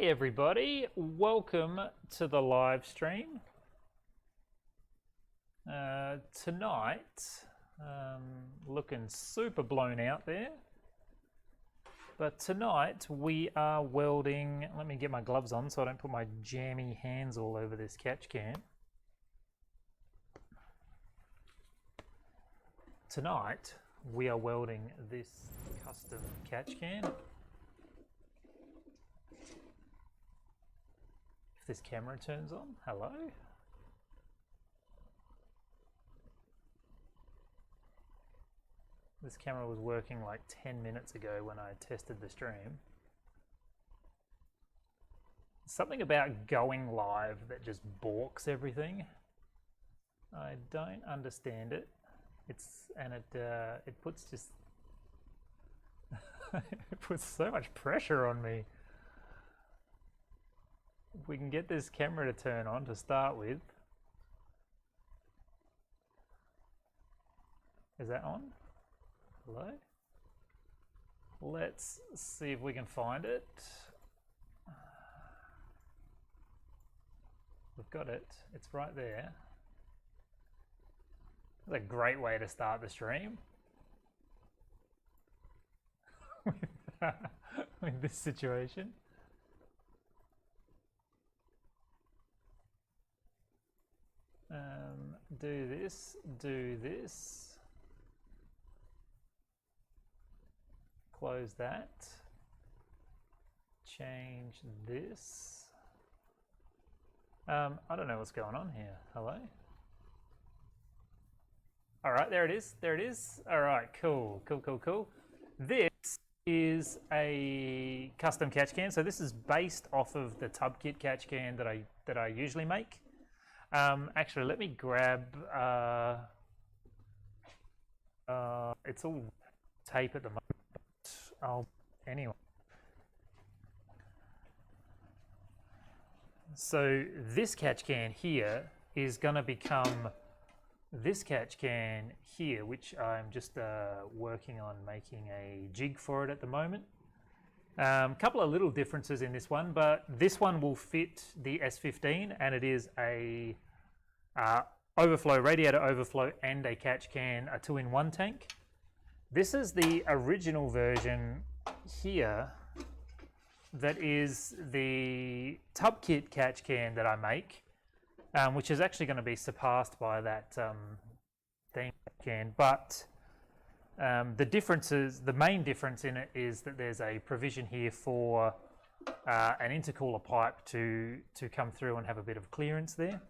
Hey everybody, welcome to the live stream. Tonight, looking super blown out there, but tonight we are welding. Let me get my gloves on so I don't put my jammy hands all over this catch can. Tonight we are welding this custom catch can. If this camera turns on, hello. This camera was working like 10 minutes ago when I tested the stream. Something about going live that just balks everything. I don't understand it. It puts just it puts so much pressure on me. If we can get this camera to turn on to start with. Is that on? Hello? Let's see if we can find it. We've got it. It's right there. That's a great way to start the stream. With this situation. Do this, close that, change this. I don't know what's going on here. Hello? All right, there it is. There it is. All right, cool. This is a custom catch can. So this is based off of the tub kit catch can that I usually make. Actually, let me grab, it's all tape at the moment. Anyway. So this catch can here is going to become this catch can here, which I'm just working on making a jig for it at the moment. Couple of little differences in this one, but this one will fit the S15 and it is a radiator overflow and a catch can, a 2-in-1 tank. This is the original version here that is the tub kit catch can that I make, which is actually going to be surpassed by that thing can, but the main difference in it is that there's a provision here for an intercooler pipe to come through and have a bit of clearance there.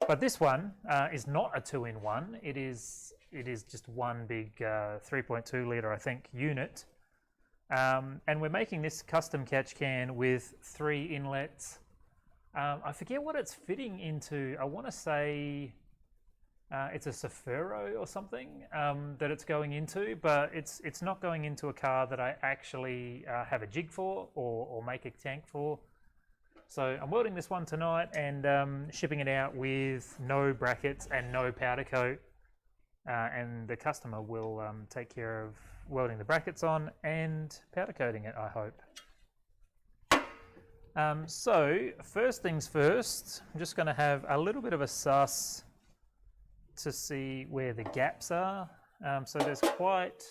But this one is not a 2-in-1. It is just one big 3.2 litre, I think, unit. And we're making this custom catch can with 3 inlets. I forget what it's fitting into. I want to say it's a Safuro or something that it's going into, but it's not going into a car that I actually have a jig for or make a tank for. So I'm welding this one tonight and shipping it out with no brackets and no powder coat, and the customer will take care of welding the brackets on and powder coating it, I hope. So first things first, I'm just going to have a little bit of a suss to see where the gaps are. So there's quite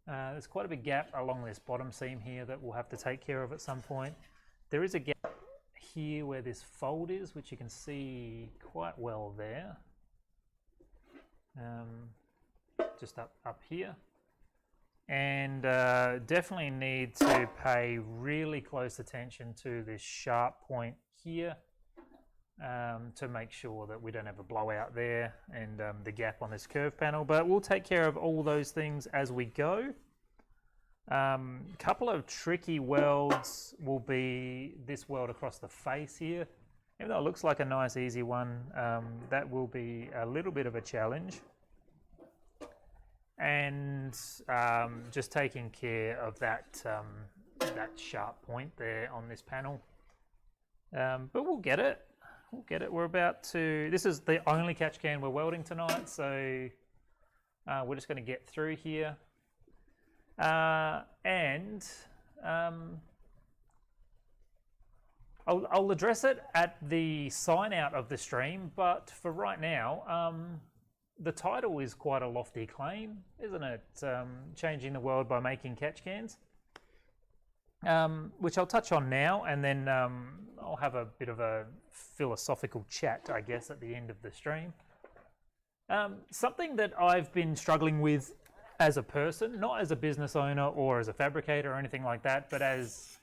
a big gap along this bottom seam here that we'll have to take care of at some point. There is a gap here where this fold is, which you can see quite well there. Just up here. And definitely need to pay really close attention to this sharp point here to make sure that we don't have a blowout there and the gap on this curve panel. But we'll take care of all those things as we go. Couple of tricky welds will be this weld across the face here. Even though it looks like a nice easy one, that will be a little bit of a challenge. And just taking care of that that sharp point there on this panel. But we'll get it. We'll get it. We're about to. This is the only catch can we're welding tonight, so we're just going to get through here. And I'll address it at the sign out of the stream, but for right now, the title is quite a lofty claim, isn't it? Changing the world by making catch cans, which I'll touch on now, and then I'll have a bit of a philosophical chat, I guess, at the end of the stream. Something that I've been struggling with as a person, not as a business owner or as a fabricator or anything like that, but as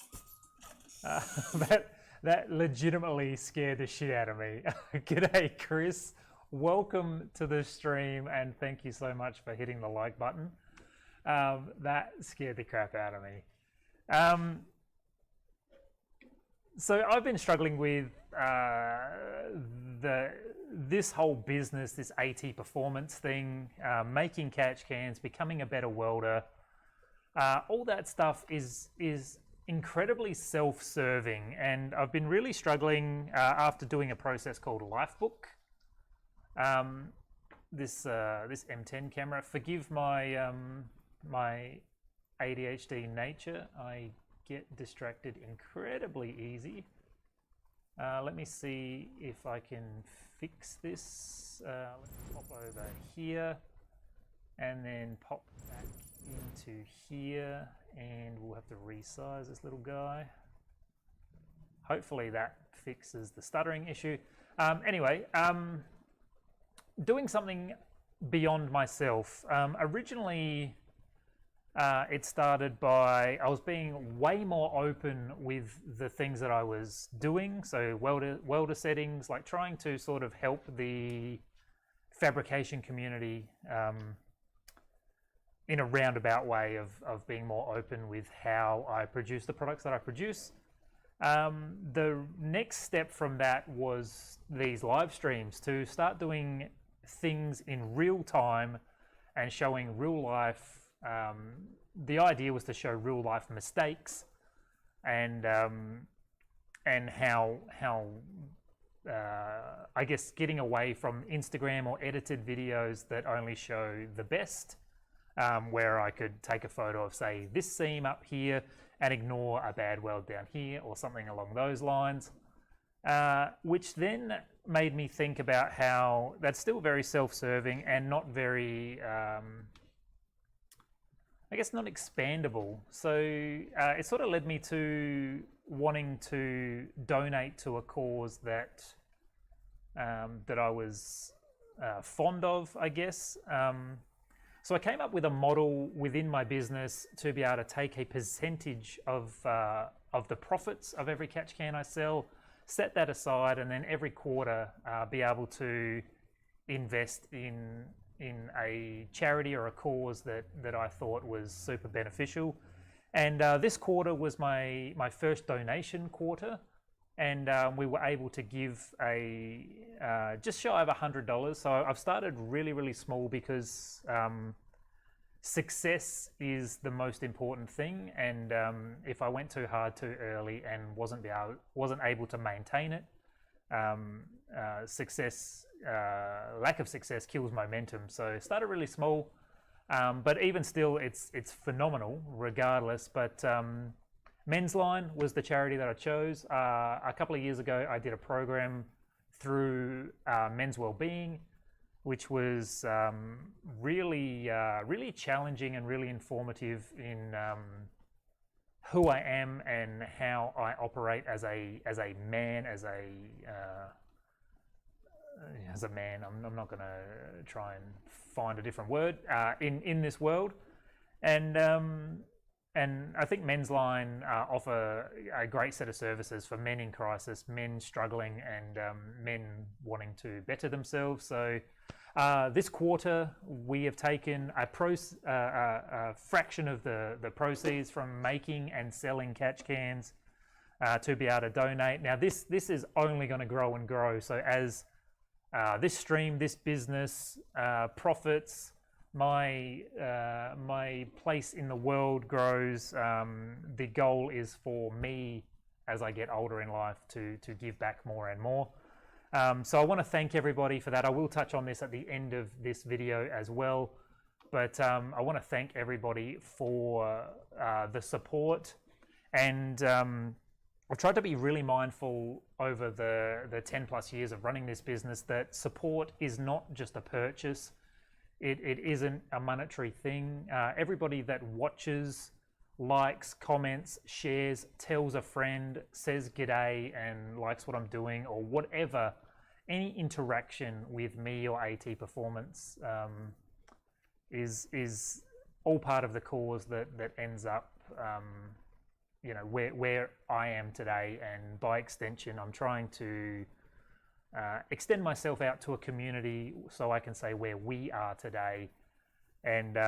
that legitimately scared the shit out of me. G'day, Chris. Welcome to the stream, and thank you so much for hitting the like button. That scared the crap out of me. So I've been struggling with this whole business, this AT performance thing, making catch cans, becoming a better welder. All that stuff is incredibly self-serving, and I've been really struggling after doing a process called Lifebook. This M10 camera. Forgive my my ADHD nature. I get distracted incredibly easy. Let me see if I can fix this. Let's pop over here and then pop back into here, and we'll have to resize this little guy. Hopefully that fixes the stuttering issue. Anyway, doing something beyond myself. Originally, it started by, I was being way more open with the things that I was doing. So welder settings, like trying to sort of help the fabrication community in a roundabout way of being more open with how I produce the products that I produce. The next step from that was these live streams, to start doing things in real time and showing real life. The idea was to show real life mistakes and how I guess getting away from Instagram or edited videos that only show the best, where I could take a photo of, say, this seam up here and ignore a bad weld down here or something along those lines, which then made me think about how that's still very self-serving and not very, I guess, not expandable. So it sort of led me to wanting to donate to a cause that that I was fond of, I guess. So I came up with a model within my business to be able to take a percentage of the profits of every catch can I sell, set that aside, and then every quarter be able to invest in a charity or a cause that I thought was super beneficial. And this quarter was my first donation quarter, and we were able to give a just shy of $100. So I've started really small, because success is the most important thing, and if I went too hard too early and wasn't able to maintain it, lack of success kills momentum. So started really small, but even still, it's phenomenal regardless. But Men's Line was the charity that I chose. A couple of years ago, I did a program through Men's Wellbeing, which was really challenging and really informative in who I am and how I operate as a man, as a man. I'm not going to try and find a different word in this world, and I think Men's Line offer a great set of services for men in crisis, men struggling, and men wanting to better themselves. So this quarter, we have taken a fraction of the proceeds from making and selling catch cans to be able to donate. Now, this is only going to grow and grow. So as this stream, this business profits, my place in the world grows. The goal is for me, as I get older in life, to give back more and more. So I want to thank everybody for that. I will touch on this at the end of this video as well, but I want to thank everybody for the support, and I've tried to be really mindful over the 10 plus years of running this business that support is not just a purchase. It isn't a monetary thing. Everybody that watches, likes, comments, shares, tells a friend, says g'day and likes what I'm doing or whatever, any interaction with me or AT Performance is all part of the cause that ends up you know, where I am today, and by extension I'm trying to extend myself out to a community so I can say where we are today. And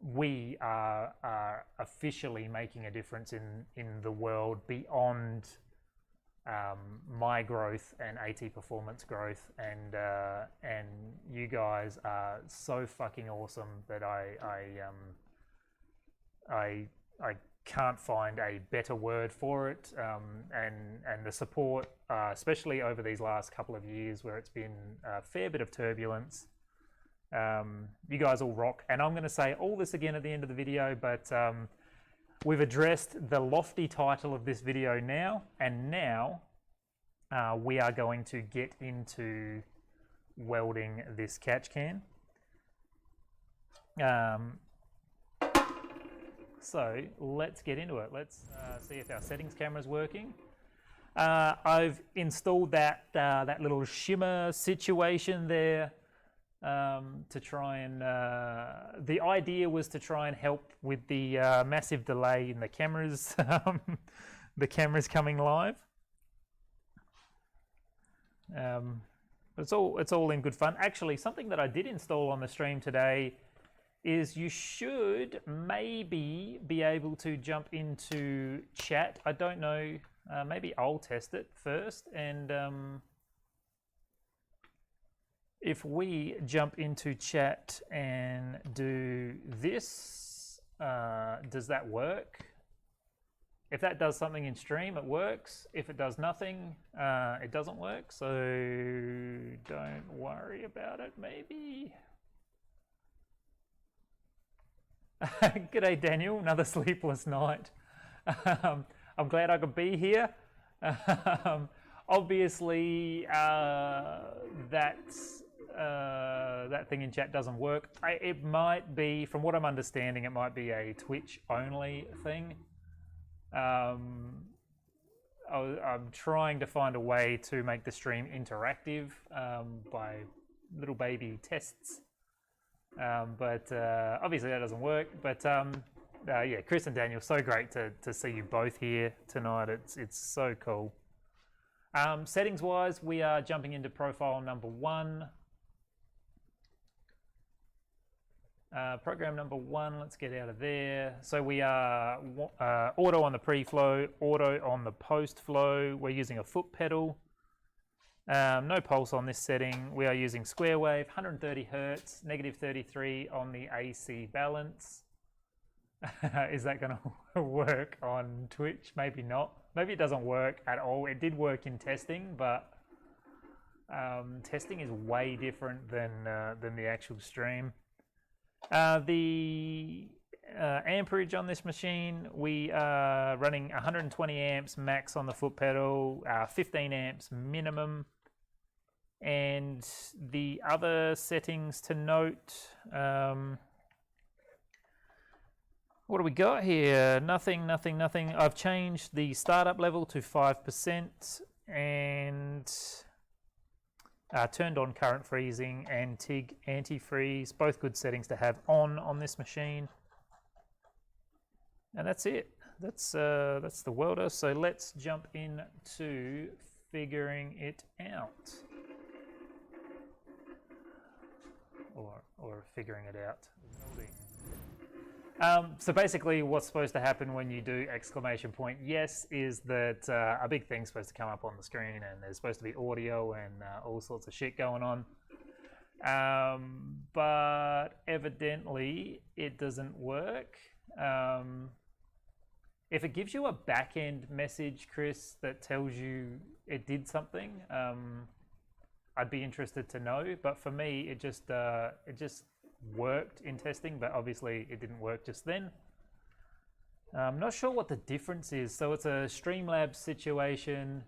we are officially making a difference in the world beyond my growth and AT Performance growth, and you guys are so fucking awesome that I can't find a better word for it, and the support, especially over these last couple of years where it's been a fair bit of turbulence. You guys all rock, and I'm going to say all this again at the end of the video, but we've addressed the lofty title of this video now, and now we are going to get into welding this catch can. So let's get into it. Let's see if our settings camera is working. I've installed that little shimmer situation there to try and the idea was to try and help with the massive delay in the cameras, the cameras coming live. It's all in good fun. Actually, something that I did install on the stream today is you should maybe be able to jump into chat. I don't know, maybe I'll test it first, and if we jump into chat and do this, does that work? If that does something in stream, it works. If it does nothing, it doesn't work, so don't worry about it, maybe. G'day Daniel, another sleepless night. I'm glad I could be here. Obviously, that thing in chat doesn't work. It might be, from what I'm understanding, it might be a Twitch only thing. I'm trying to find a way to make the stream interactive by little baby tests. But obviously that doesn't work. But yeah, Chris and Daniel, so great to see you both here tonight. It's so cool. Settings wise, we are jumping into profile number 1. Program number 1, let's get out of there. So we are auto on the pre-flow, auto on the post-flow. We're using a foot pedal. No pulse on this setting. We are using square wave, 130 Hertz, -33 on the AC balance. Is that going to work on Twitch? Maybe not. Maybe it doesn't work at all. It did work in testing, but testing is way different than the actual stream. The amperage on this machine, we are running 120 amps max on the foot pedal, 15 amps minimum. And the other settings to note, what do we got here? Nothing. I've changed the startup level to 5% and turned on current freezing and TIG antifreeze, both good settings to have on this machine. And that's it. That's the welder. So let's jump into figuring it out, or figuring it out. So basically, what's supposed to happen when you do !yes is that a big thing's supposed to come up on the screen, and there's supposed to be audio and all sorts of shit going on. But evidently, it doesn't work. If it gives you a back-end message, Chris, that tells you it did something, I'd be interested to know. But for me, it just worked in testing, but obviously it didn't work just then. I'm not sure what the difference is. So it's a Streamlabs situation,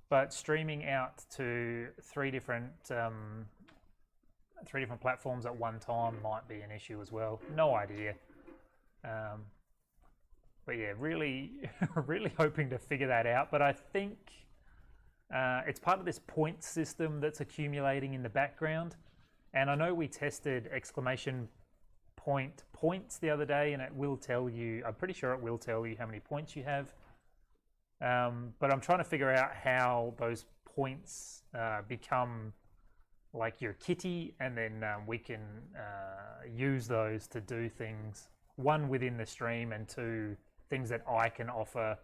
but streaming out to three different platforms at one time might be an issue as well. No idea. But yeah, really, really hoping to figure that out. But I think it's part of this point system that's accumulating in the background. And I know we tested exclamation point points the other day, and it will tell you, I'm pretty sure it will tell you how many points you have. But I'm trying to figure out how those points become like your kitty, and then we can use those to do things, one, within the stream, and two, things that I can offer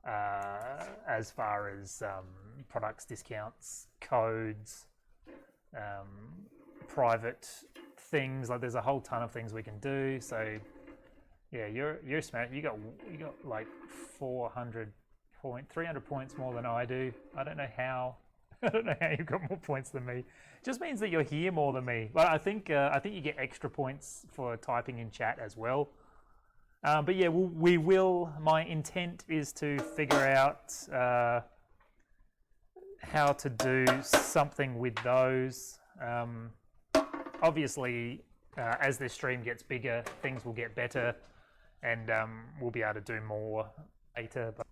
as far as products, discounts, codes, private things. Like there's a whole ton of things we can do. So yeah, you're smart. You got like 300 points more than I do. I don't know how. I don't know how you've got more points than me. It just means that you're here more than me. But I think you get extra points for typing in chat as well. But yeah, we will. My intent is to figure out how to do something with those. Obviously, as this stream gets bigger, things will get better, and we'll be able to do more later. But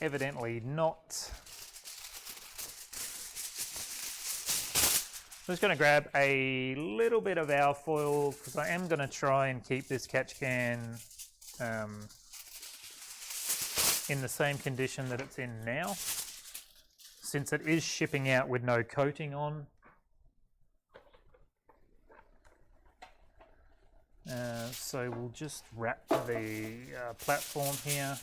evidently not. I'm just going to grab a little bit of our foil because I am going to try and keep this catch can in the same condition that it's in now, since it is shipping out with no coating on. So we'll just wrap the platform here.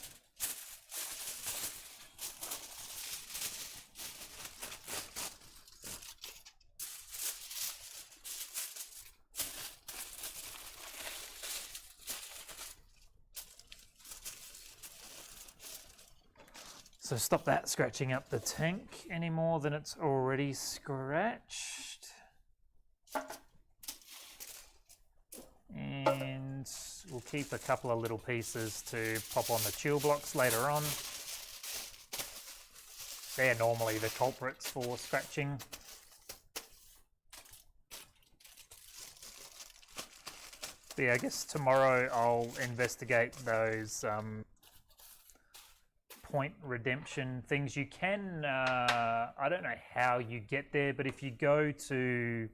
So stop that scratching up the tank any more than it's already scratched. And we'll keep a couple of little pieces to pop on the chill blocks later on. They're normally the culprits for scratching. But yeah, I guess tomorrow I'll investigate those point redemption things. You can, I don't know how you get there, but if you go to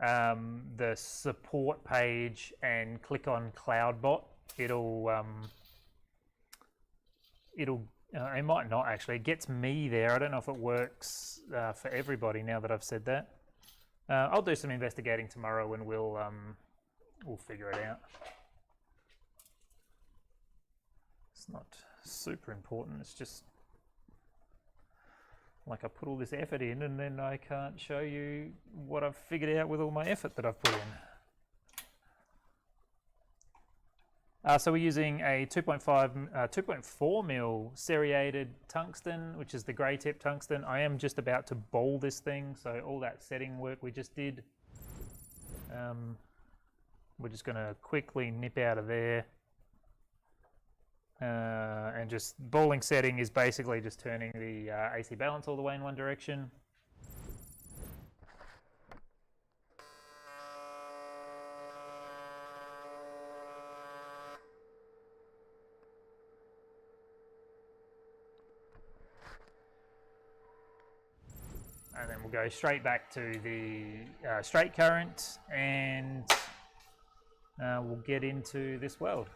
the support page and click on CloudBot, it might not actually. It gets me there. I don't know if it works for everybody now that I've said that. I'll do some investigating tomorrow and we'll figure it out. It's not super important. It's just like I put all this effort in and then I can't show you what I've figured out with all my effort that I've put in. So we're using a 2.4 mil serrated tungsten, which is the grey tip tungsten. I am just about to bowl this thing, so all that setting work we just did, we're just going to quickly nip out of there. And just bowling setting is basically just turning the AC balance all the way in one direction. And then we'll go straight back to the straight current, and we'll get into this weld.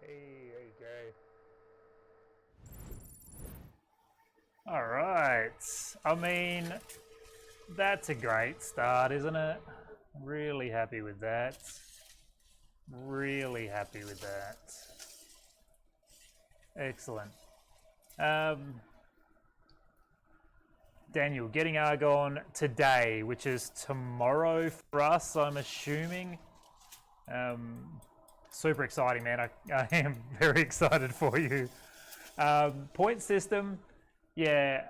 Hey, there you go. All right. I mean, that's a great start, isn't it? Really happy with that. Really happy with that. Excellent. Daniel, getting argon today, which is tomorrow for us, I'm assuming. Super exciting, man. I am very excited for you. Point system, yeah.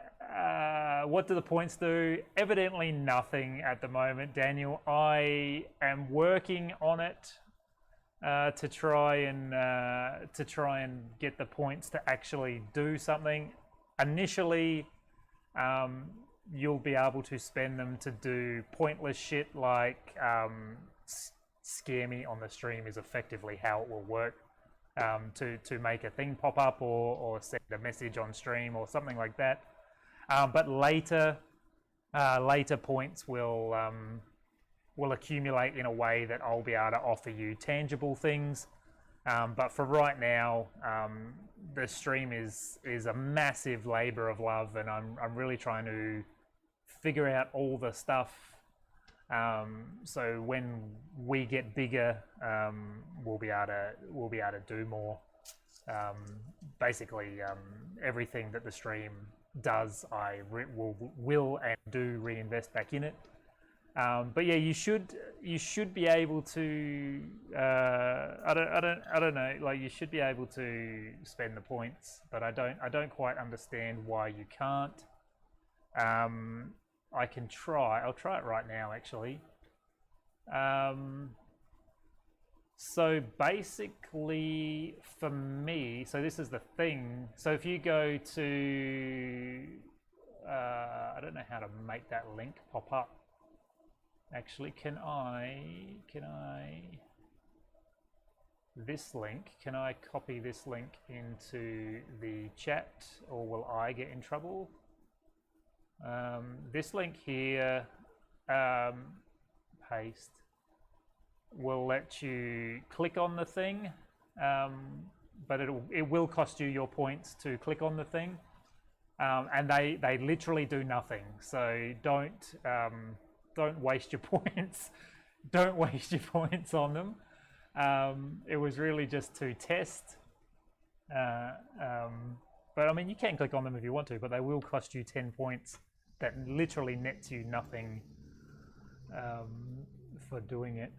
What do the points do? Evidently nothing at the moment, Daniel. I am working on it to try and get the points to actually do something. Initially, you'll be able to spend them to do pointless shit like scare me on the stream is effectively how it will work, to make a thing pop up or send a message on stream or something like that. But later points will accumulate in a way that I'll be able to offer you tangible things. But for right now, the stream is a massive labor of love, and I'm really trying to figure out all the stuff. So when we get bigger, we'll be able to do more. Basically, everything that the stream does, I will and do reinvest back in it. But yeah, you should be able to. I don't know. Like, you should be able to spend the points, but I don't quite understand why you can't. I can try. I'll try it right now, actually. So basically, for me, so this is the thing. So if you go to, I don't know how to make that link pop up. Actually, can I this link? Can I copy this link into the chat, or will I get in trouble? This link here, paste, will let you click on the thing, but it will cost you your points to click on the thing, and they literally do nothing. So don't waste your points. Don't waste your points on them. It was really just to test. But I mean, you can click on them if you want to, but they will cost you 10 points. That literally nets you nothing for doing it.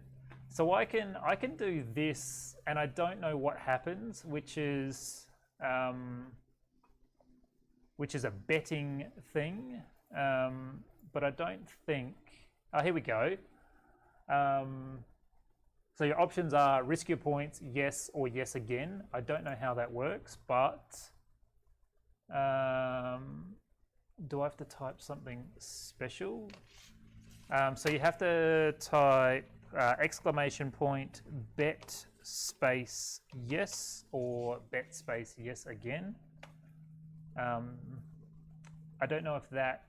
So I can do this, and I don't know what happens, which is a betting thing. But I don't think. Oh, here we go. So your options are risk your points, yes, or yes again. I don't know how that works, but do I have to type something special? So you have to type exclamation point bet space yes or bet space yes again. I don't know if that.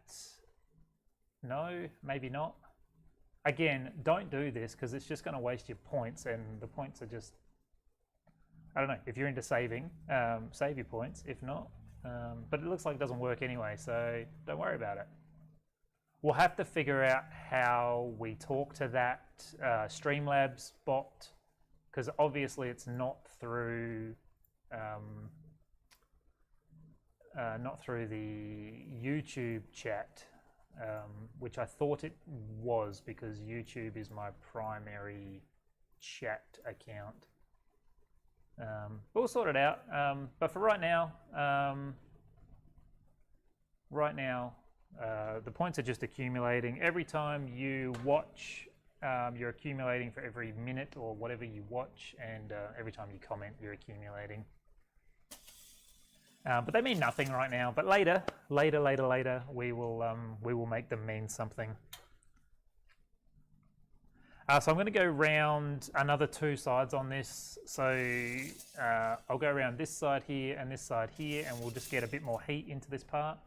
No, maybe not. Again, don't do this because it's just going to waste your points, and the points are just. I don't know. If you're into saving, save your points. If not, but it looks like it doesn't work anyway, so don't worry about it. We'll have to figure out how we talk to that Streamlabs bot, because obviously it's not through the YouTube chat, which I thought it was, because YouTube is my primary chat account. But we'll sort it out. But for right now, the points are just accumulating. Every time you watch, you're accumulating for every minute or whatever you watch, and every time you comment, you're accumulating. But they mean nothing right now. But later, we will make them mean something. So I'm going to go round another two sides on this. So I'll go around this side here and this side here, and we'll just get a bit more heat into this part.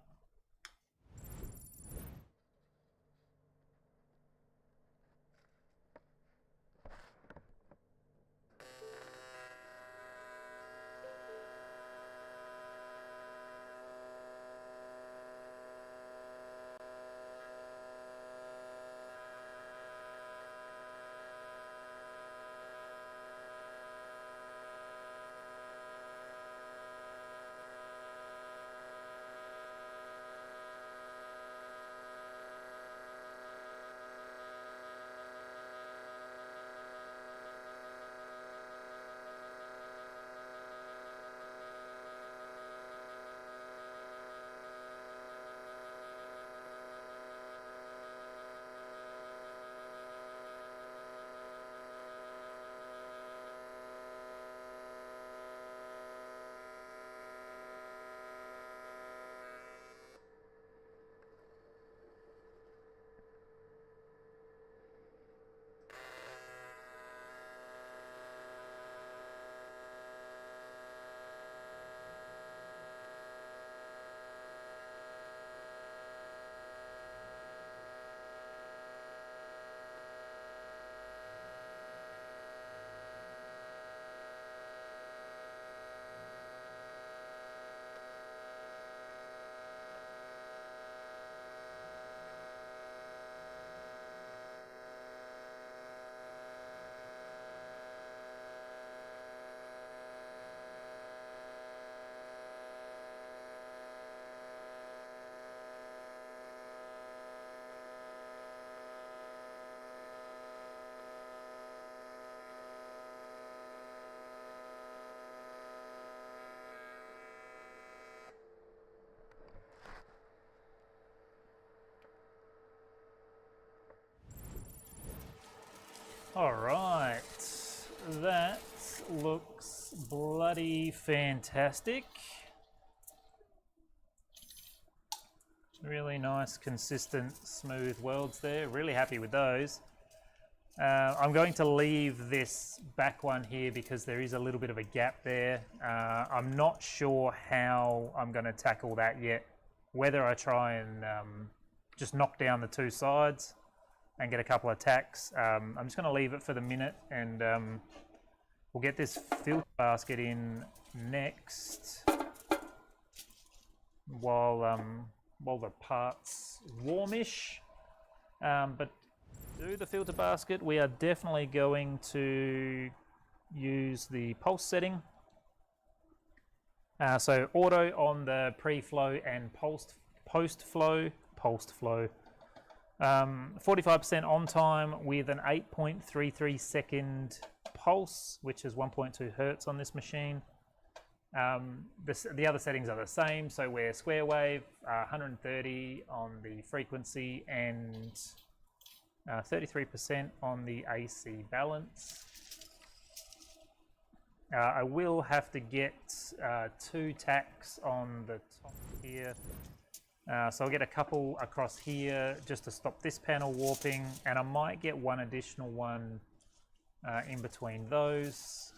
All right, that looks bloody fantastic. Really nice, consistent, smooth welds there. Really happy with those. I'm going to leave this back one here because there is a little bit of a gap there. I'm not sure how I'm going to tackle that yet. Whether I try and just knock down the two sides and get a couple of tacks. I'm just going to leave it for the minute, and we'll get this filter basket in next while the part's warmish. But do the filter basket, we are definitely going to use the pulse setting. So auto on the pre-flow and post-flow. 45% on time with an 8.33 second pulse, which is 1.2 hertz on this machine. The other settings are the same, so we're square wave, 130 on the frequency, and 33% on the AC balance. I will have to get 2 tacks on the top here. So I'll get a couple across here just to stop this panel warping, and I might get one additional one in between those.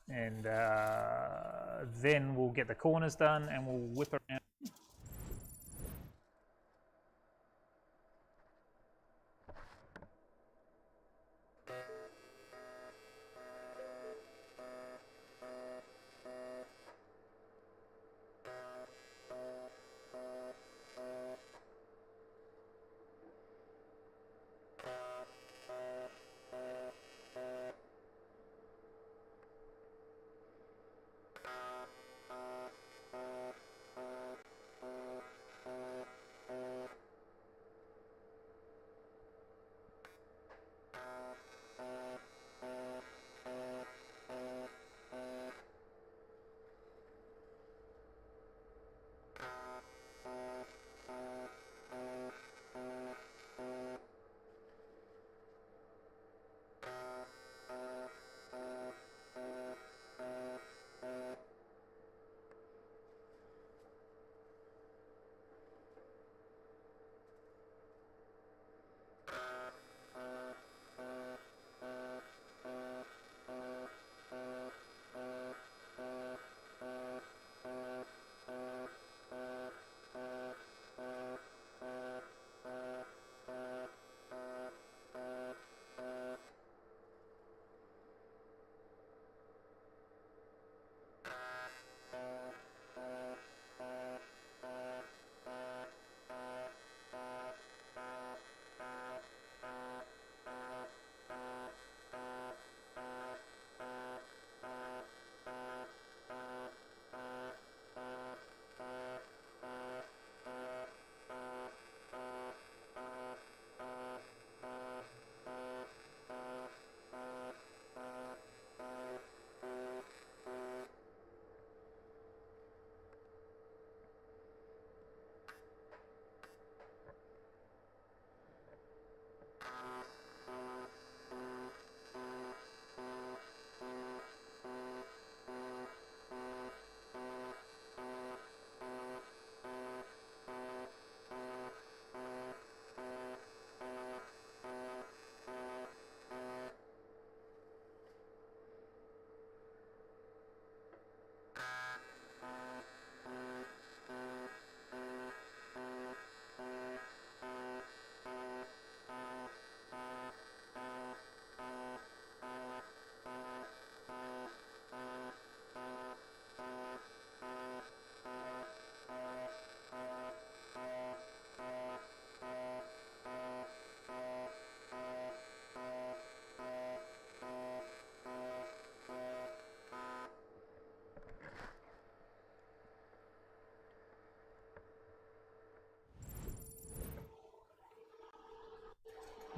And then we'll get the corners done and we'll whip around.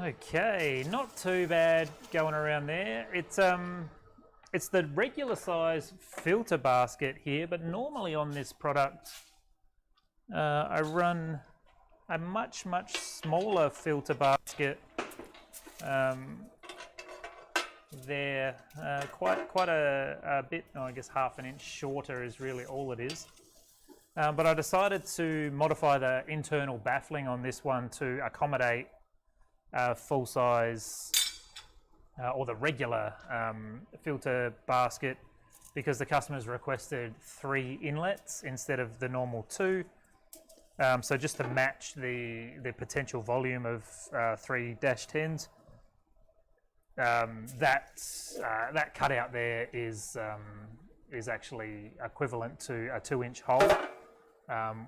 Okay, not too bad going around there. It's the regular size filter basket here, but normally on this product I run a much smaller filter basket They're quite a bit, I guess half an inch shorter is really all it is. But I decided to modify the internal baffling on this one to accommodate full size or the regular filter basket, because the customers requested 3 inlets instead of the normal 2. So just to match the potential volume of 3-10s. That cutout there is actually equivalent to a 2-inch hole,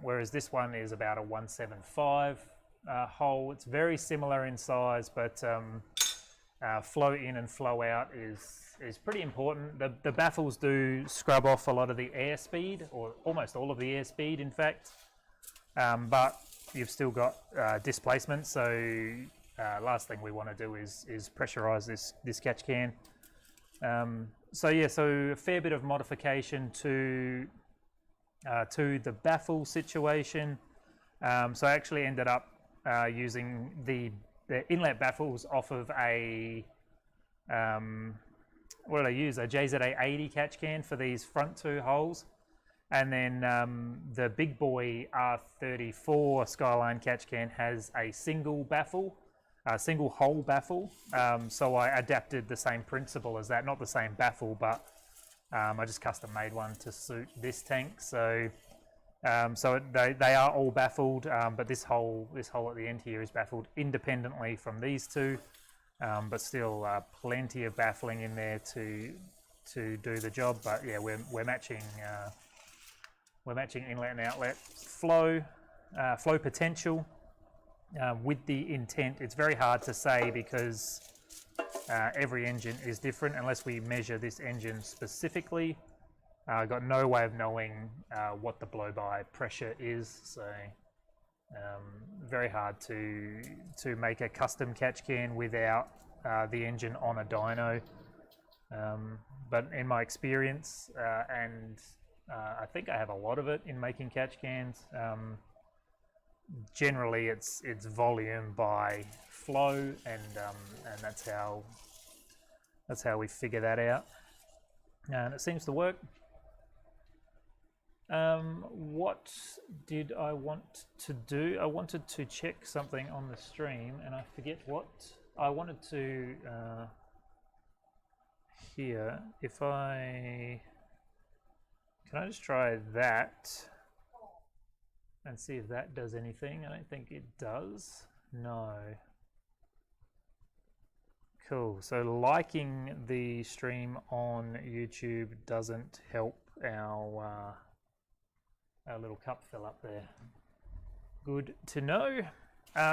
whereas this one is about a 175 hole. It's very similar in size, but flow in and flow out is pretty important. The baffles do scrub off a lot of the airspeed, or almost all of the airspeed, in fact, but you've still got displacement. So last thing we want to do is pressurize this catch can. So a fair bit of modification to the baffle situation. So I actually ended up using the inlet baffles off of a what did I use? A JZA 80 catch can for these front 2 holes, and then the big boy R34 Skyline catch can has a single hole baffle. So I adapted the same principle as that, not the same baffle, but I just custom made one to suit this tank. So they are all baffled, but this hole at the end here is baffled independently from these 2, but still plenty of baffling in there to do the job. But yeah, we're matching inlet and outlet flow potential with the intent. It's very hard to say because every engine is different unless we measure this engine specifically. I've got no way of knowing what the blow-by pressure is, so very hard to make a custom catch can without the engine on a dyno. But in my experience, and I think I have a lot of it in making catch cans, generally it's volume by flow, and that's how we figure that out, and it seems to work. What did I want to do? I wanted to check something on the stream, and I forget what I wanted to here. Can I just try that and see if that does anything? I don't think it does. No. Cool. So liking the stream on YouTube doesn't help our little cup fill up there. Good to know.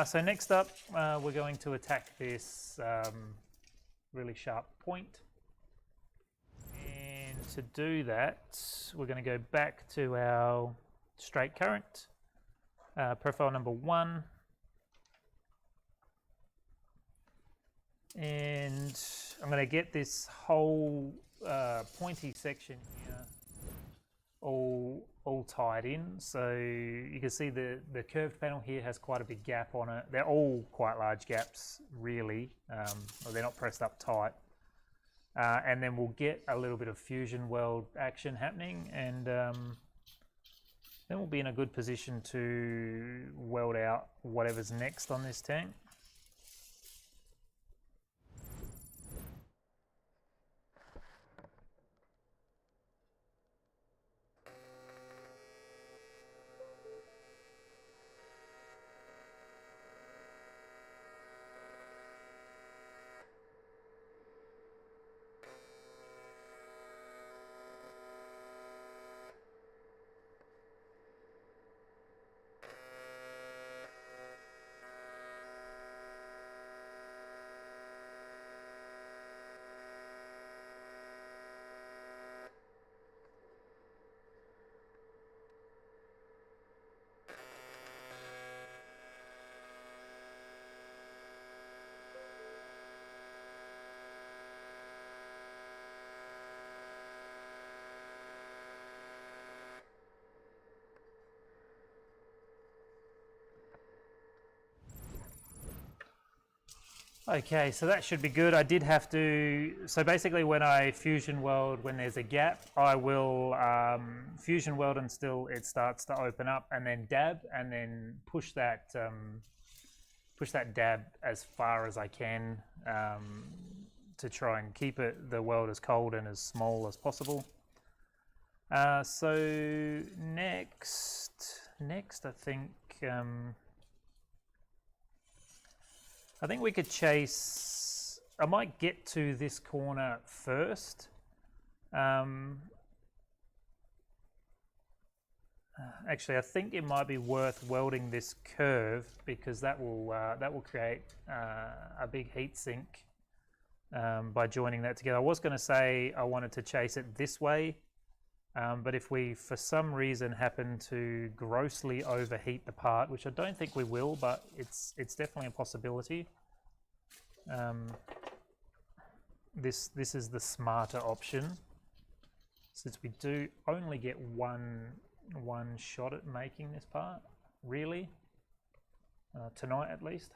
So next up, we're going to attack this really sharp point. And to do that, we're going to go back to our straight current, profile number 1. And I'm going to get this whole pointy section here all tied in. So you can see the curved panel here has quite a big gap on it. They're all quite large gaps, really. Or they're not pressed up tight. And then we'll get a little bit of fusion weld action happening, and then we'll be in a good position to weld out whatever's next on this tank. Okay, so that should be good. I did have to, so basically when I fusion weld, when there's a gap, I will fusion weld until it starts to open up, and then dab, and then push that dab as far as I can to try and keep the weld as cold and as small as possible. So next I think we could chase, I might get to this corner first. Actually, I think it might be worth welding this curve, because that will create a big heat sink by joining that together. I was going to say I wanted to chase it this way, but if we for some reason happen to grossly overheat the part, which I don't think we will, but it's definitely a possibility, this is the smarter option, since we do only get one shot at making this part, really, tonight at least.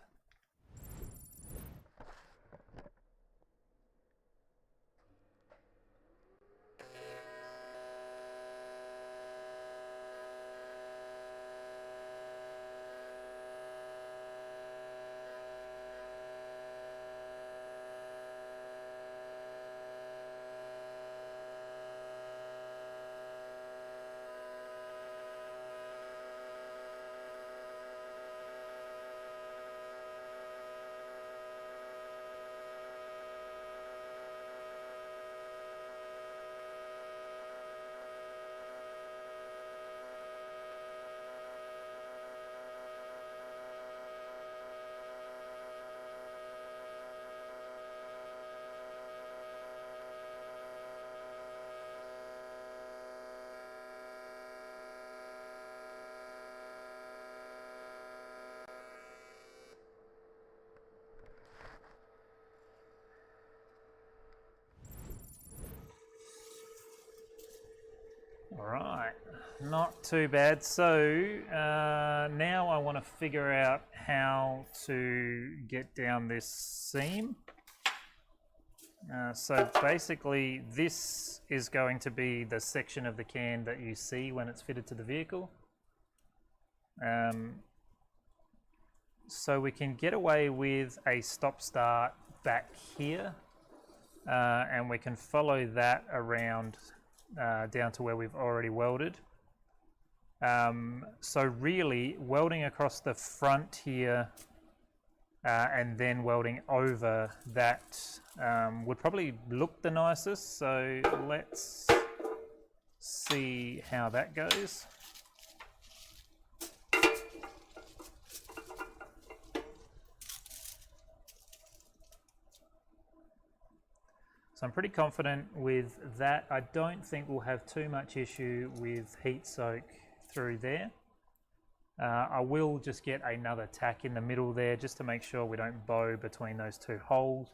All right, not too bad. So now I want to figure out how to get down this seam. So basically this is going to be the section of the can that you see when it's fitted to the vehicle. So we can get away with a stop-start back here, and we can follow that around down to where we've already welded. So really, welding across the front here and then welding over that would probably look the nicest. So let's see how that goes. So I'm pretty confident with that. I don't think we'll have too much issue with heat soak through there. I will just get another tack in the middle there just to make sure we don't bow between those two holes.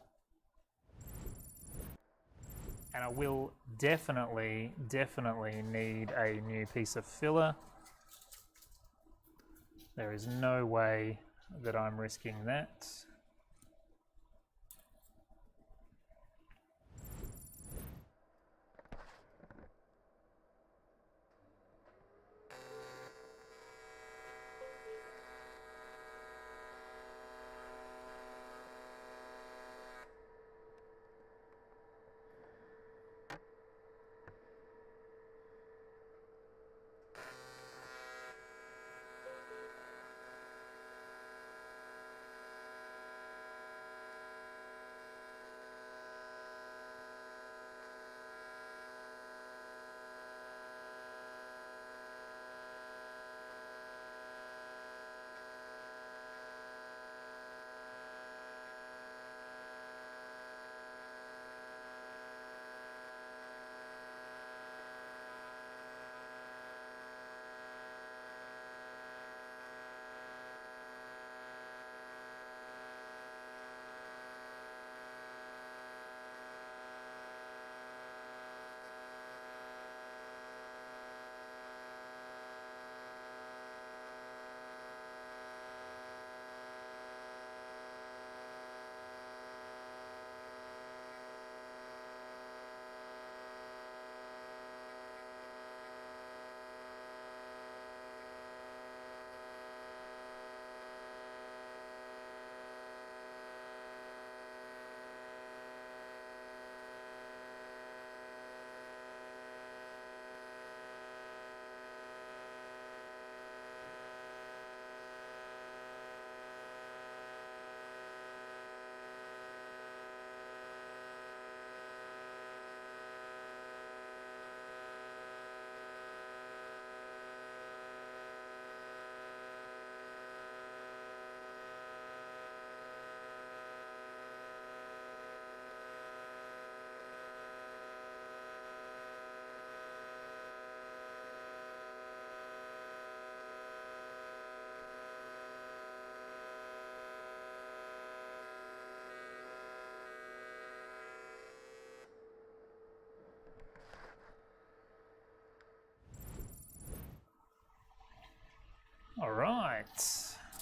And I will definitely need a new piece of filler. There is no way that I'm risking that.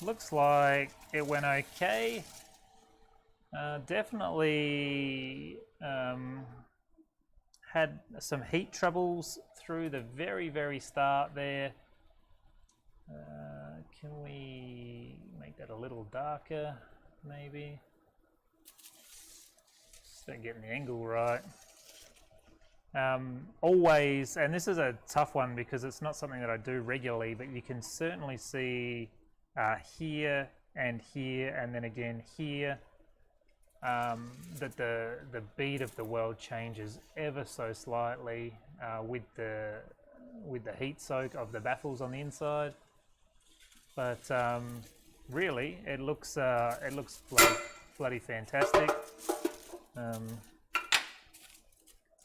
looks like it went okay. Definitely had some heat troubles through the very start there. Can we make that a little darker, maybe? Start getting the angle right. Always, and this is a tough one because it's not something that I do regularly, but you can certainly see here and here, and then again here, that the bead of the weld changes ever so slightly with the heat soak of the baffles on the inside. But really, it looks bloody fantastic.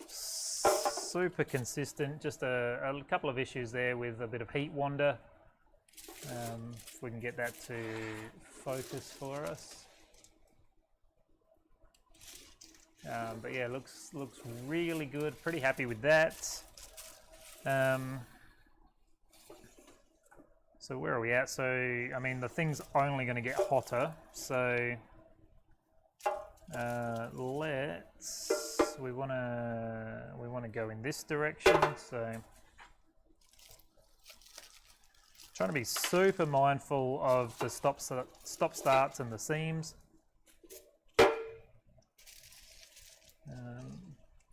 Super consistent. Just a couple of issues there with a bit of heat wander. If we can get that to focus for us. But yeah, looks really good. Pretty happy with that. So where are we at? So I mean, the thing's only going to get hotter. So we want to go in this direction. So trying to be super mindful of the stop starts and the seams.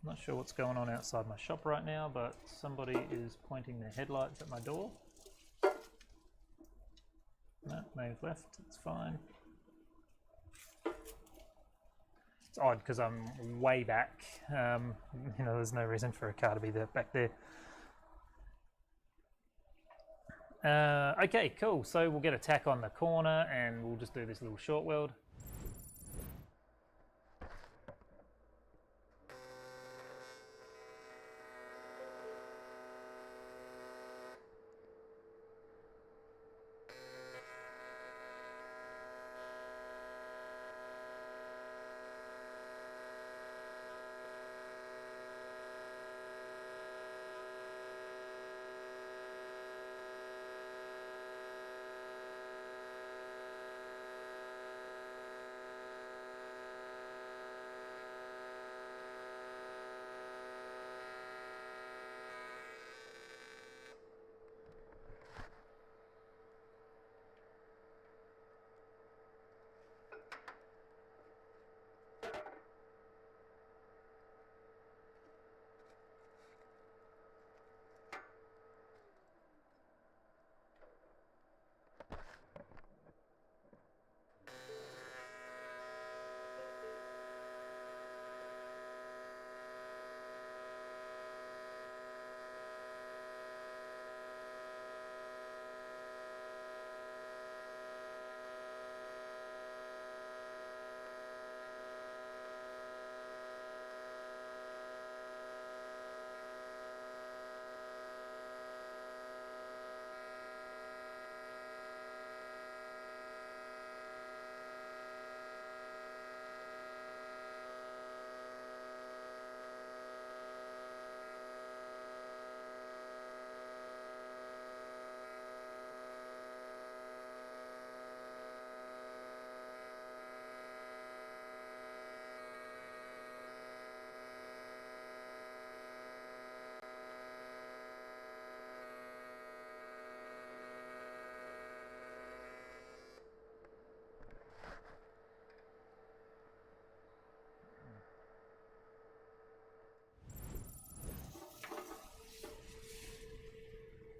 Not sure what's going on outside my shop right now, but somebody is pointing their headlights at my door. No, they've left, it's fine. It's odd because I'm way back. You know, there's no reason for a car to be back there. Okay, cool. So we'll get a tack on the corner and we'll just do this little short weld.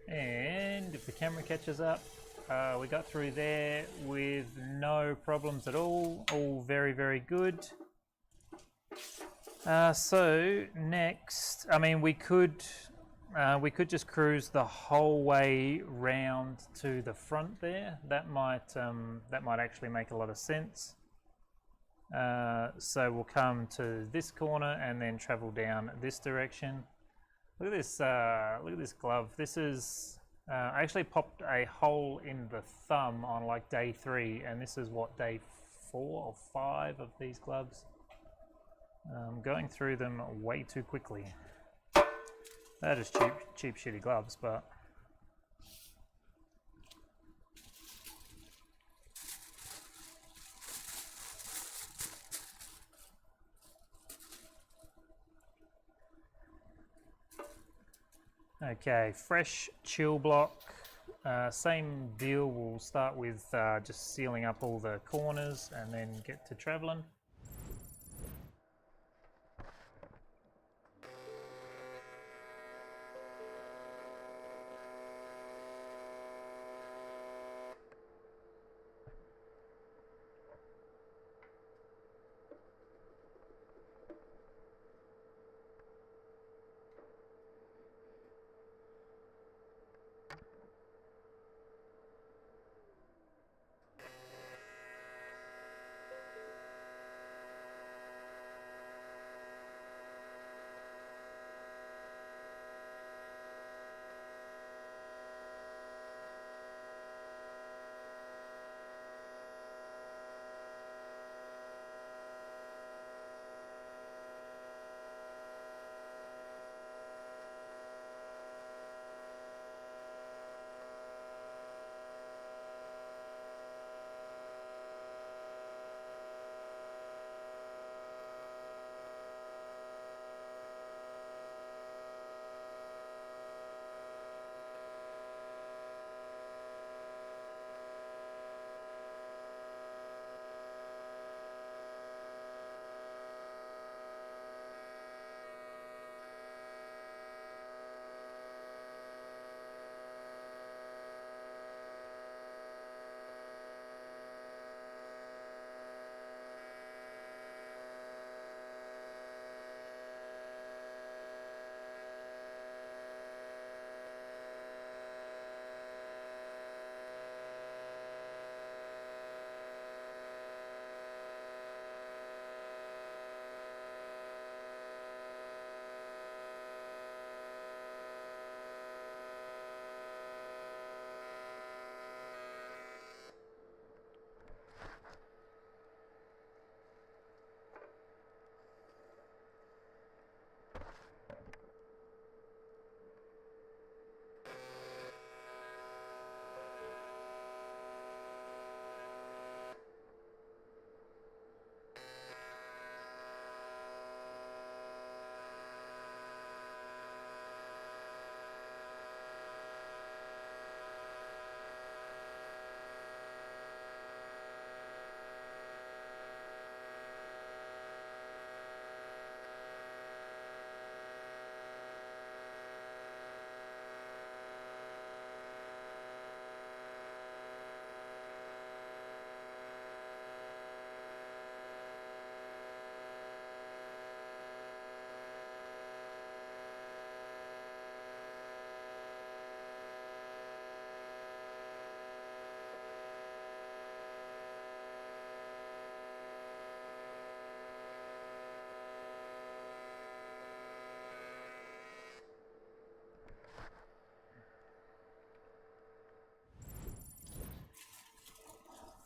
And if the camera catches up, we got through there with no problems at all very good. So next, I mean, we could just cruise the whole way round to the front there. That might actually make a lot of sense. So we'll come to this corner and then travel down this direction. Look at this! Look at this glove. This is I actually popped a hole in the thumb on like day 3, and this is what, day 4 or 5 of these gloves. Going through them way too quickly. They're just cheap, shitty gloves, but Okay, fresh chill block. Same deal, we'll start with just sealing up all the corners and then get to traveling.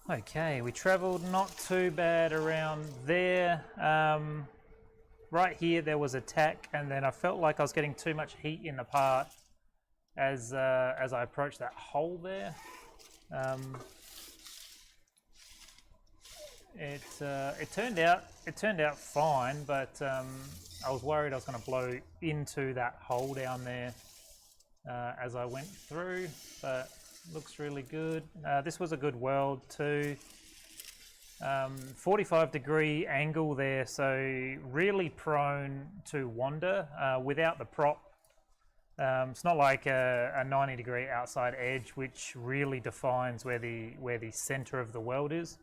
Okay, we travelled not too bad around there. Right here there was a tack, and then I felt like I was getting too much heat in the part as I approached that hole there. It turned out fine, but I was worried I was going to blow into that hole down there as I went through, but looks really good. This was a good weld too. 45-degree angle there, so really prone to wander without the prop. It's not like a 90-degree outside edge, which really defines where the center of the weld is.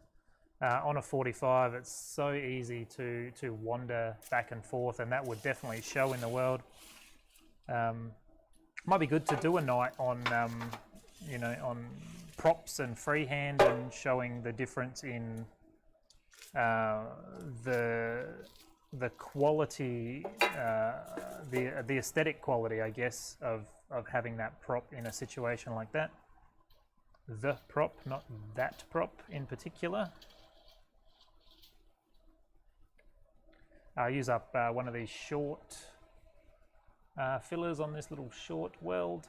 On a 45, it's so easy to wander back and forth, and that would definitely show in the weld. Might be good to do a night on on props and freehand and showing the difference in the quality, the aesthetic quality, I guess, of having that prop in a situation like that. The prop, not that prop in particular. I'll use up one of these short fillers on this little short weld.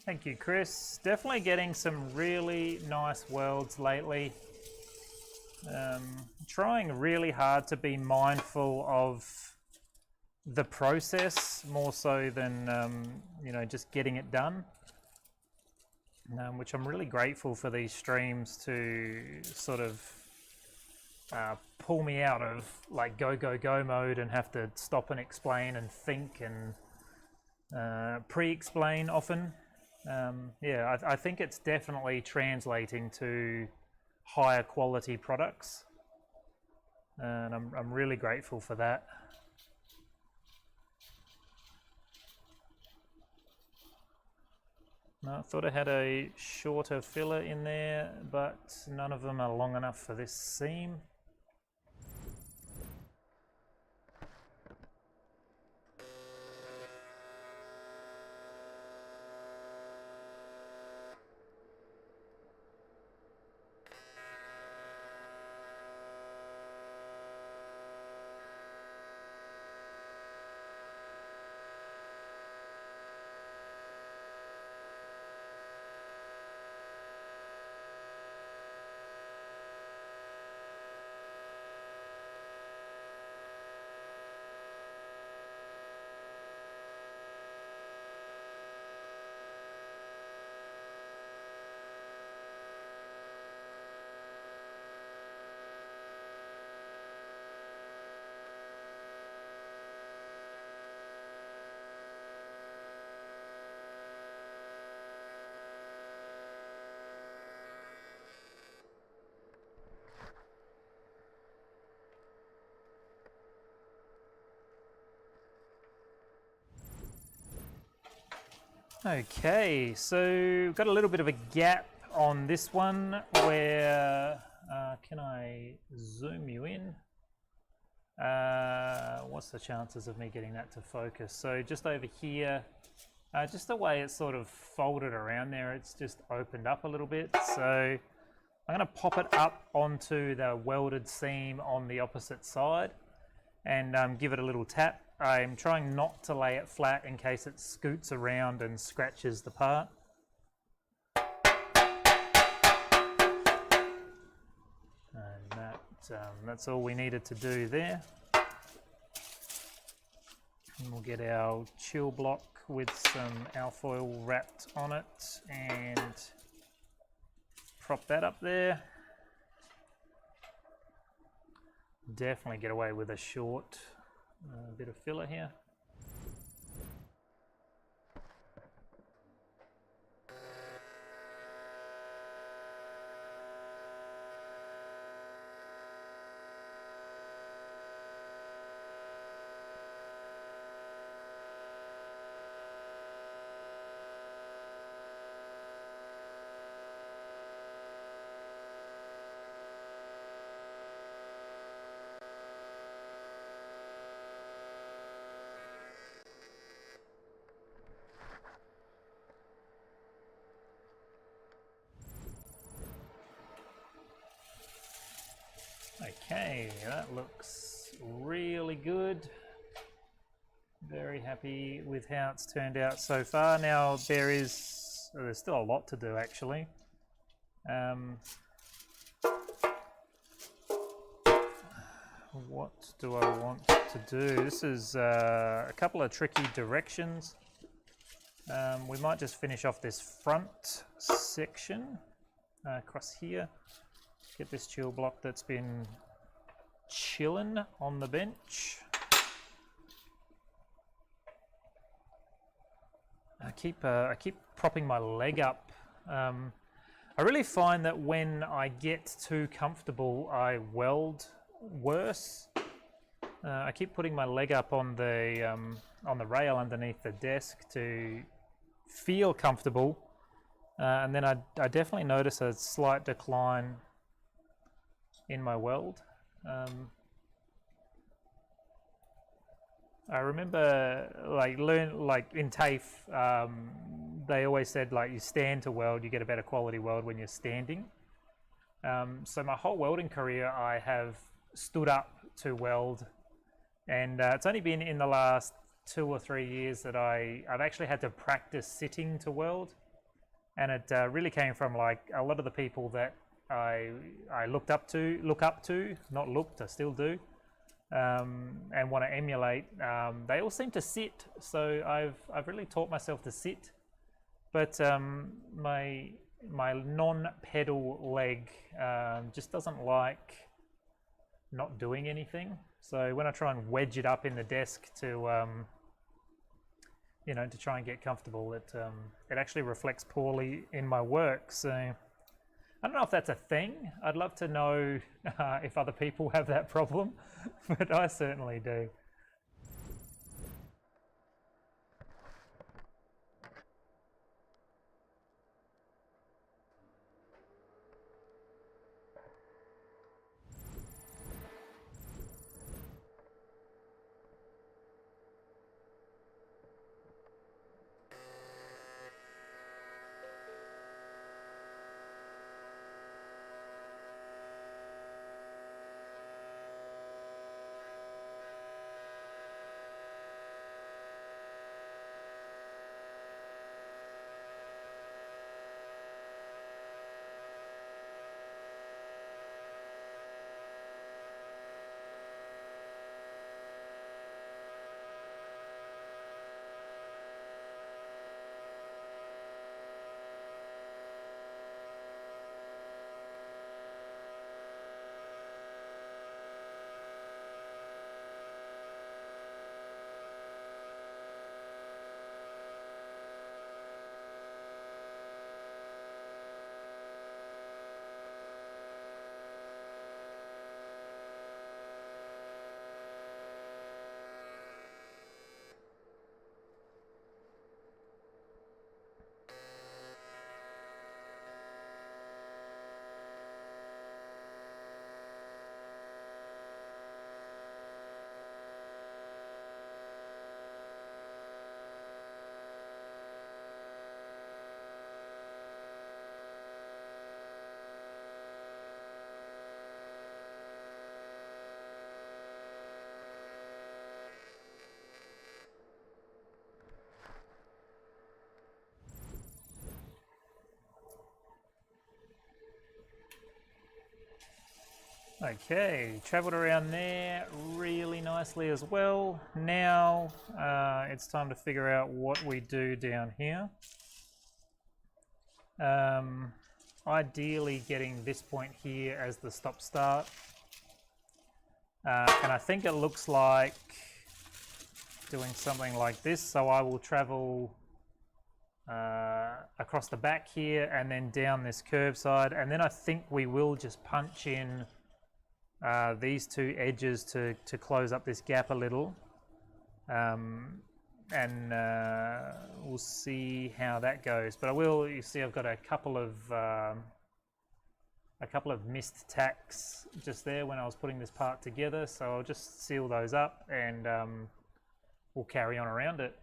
Thank you, Chris. Definitely getting some really nice welds lately. Trying really hard to be mindful of the process more so than you know, just getting it done. Which I'm really grateful for these streams to sort of pull me out of like go mode and have to stop and explain and think and pre-explain often. Yeah, I think it's definitely translating to higher quality products, and I'm really grateful for that. No, I thought I had a shorter filler in there, but none of them are long enough for this seam. Okay, so got a little bit of a gap on this one where, can I zoom you in? What's the chances of me getting that to focus? So just over here, just the way it's sort of folded around there, it's just opened up a little bit. So I'm going to pop it up onto the welded seam on the opposite side and give it a little tap. I'm trying not to lay it flat in case it scoots around and scratches the part. And that's all we needed to do there. And we'll get our chill block with some alfoil wrapped on it and prop that up there. Definitely get away with a short bit of filler here. Okay, that looks really good. Very happy with how it's turned out so far. Now there's still a lot to do actually. What do I want to do? This is a couple of tricky directions. We might just finish off this front section across here. Get this chill block that's been chilling on the bench. I keep propping my leg up. I really find that when I get too comfortable, I weld worse. I keep putting my leg up on the rail underneath the desk to feel comfortable, and then I definitely notice a slight decline in my weld. I remember like in TAFE, they always said like you stand to weld, you get a better quality weld when you're standing. So my whole welding career I have stood up to weld, and it's only been in the last 2 or 3 years that I've actually had to practice sitting to weld. and it really came from like a lot of the people that I look up to, not looked, I still do, and want to emulate. They all seem to sit, so I've really taught myself to sit, but my non-pedal leg just doesn't like not doing anything. So when I try and wedge it up in the desk to you know, to try and get comfortable, it actually reflects poorly in my work. So I don't know if that's a thing. I'd love to know if other people have that problem, but I certainly do. Okay, travelled around there really nicely as well. Now it's time to figure out what we do down here. Ideally getting this point here as the stop-start. And I think it looks like doing something like this. So I will travel across the back here and then down this curve side. And then I think we will just punch in these two edges to close up this gap a little, and we'll see how that goes. But I will, you see, I've got a couple of missed tacks just there when I was putting this part together, so I'll just seal those up and we'll carry on around it.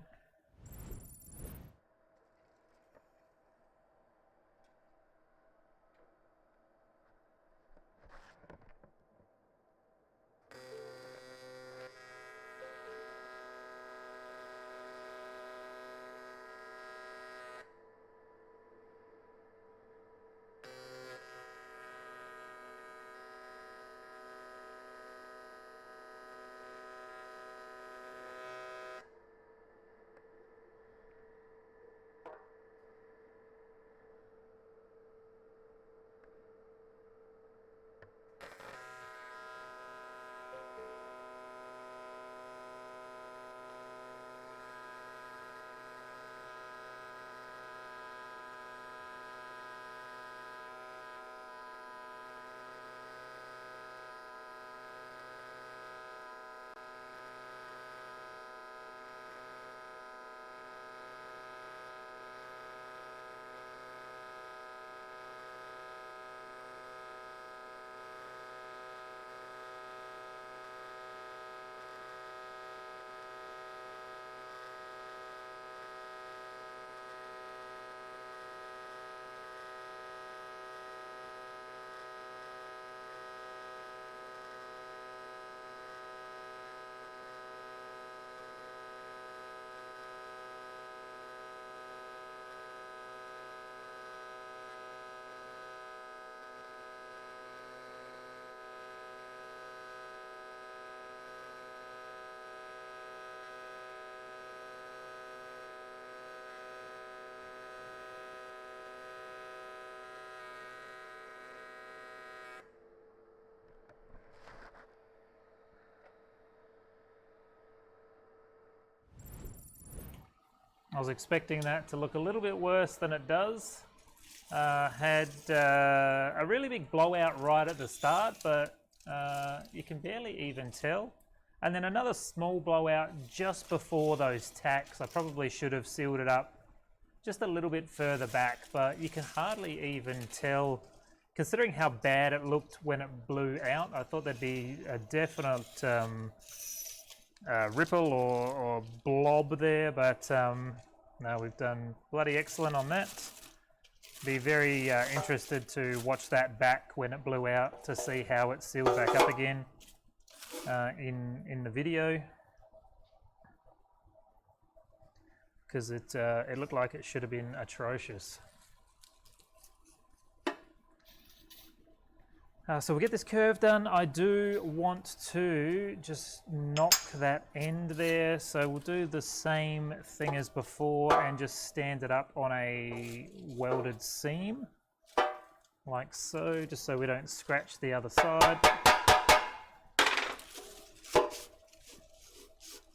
was expecting that to look a little bit worse than it does. Had a really big blowout right at the start, but you can barely even tell. And then another small blowout just before those tacks. I probably should have sealed it up just a little bit further back, but you can hardly even tell. Considering how bad it looked when it blew out, I thought there'd be a definite ripple or blob there, but no, we've done bloody excellent on that. Be very interested to watch that back when it blew out to see how it sealed back up again in the video, because it looked like it should have been atrocious. So we'll get this curve done. I do want to just knock that end there, so we'll do the same thing as before and just stand it up on a welded seam, like so, just so we don't scratch the other side.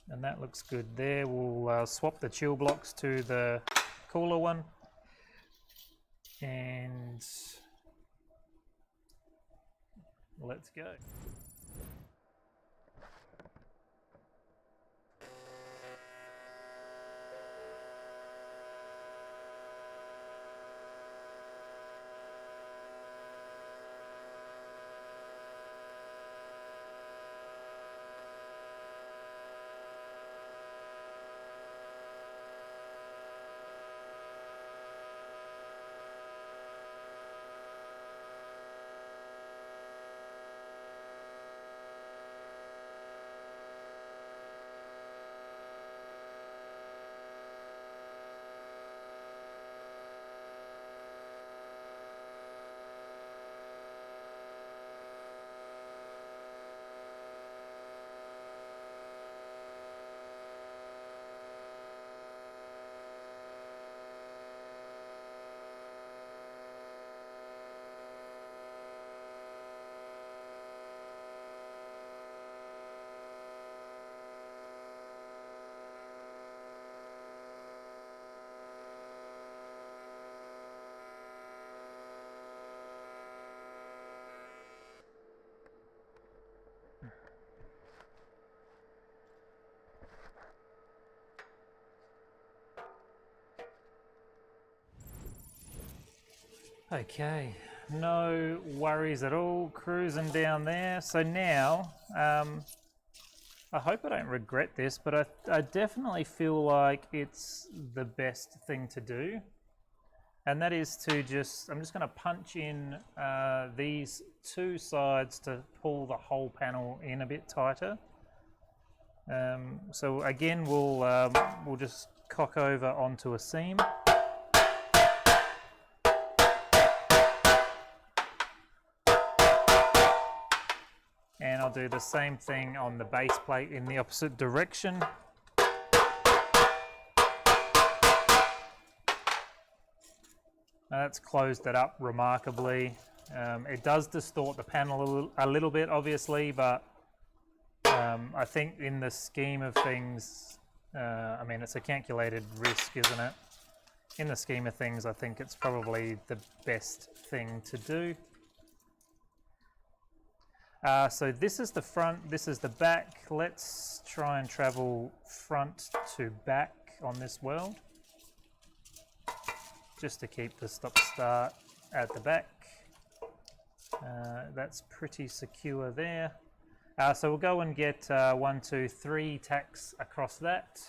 And that looks good there. We'll swap the chill blocks to the cooler one, and let's go. Okay, no worries at all, cruising down there. So now, I hope I don't regret this, but I definitely feel like it's the best thing to do. And that is to I'm just going to punch in these two sides to pull the whole panel in a bit tighter. So again, we'll just cock over onto a seam. And I'll do the same thing on the base plate in the opposite direction. Now that's closed it up remarkably. It does distort the panel a little bit, obviously, but I think in the scheme of things, I mean, it's a calculated risk, isn't it? In the scheme of things, I think it's probably the best thing to do. So this is the front, this is the back. Let's try and travel front to back on this weld, just to keep the stop-start at the back. That's pretty secure there. So we'll go and get 1, 2, 3 tacks across that.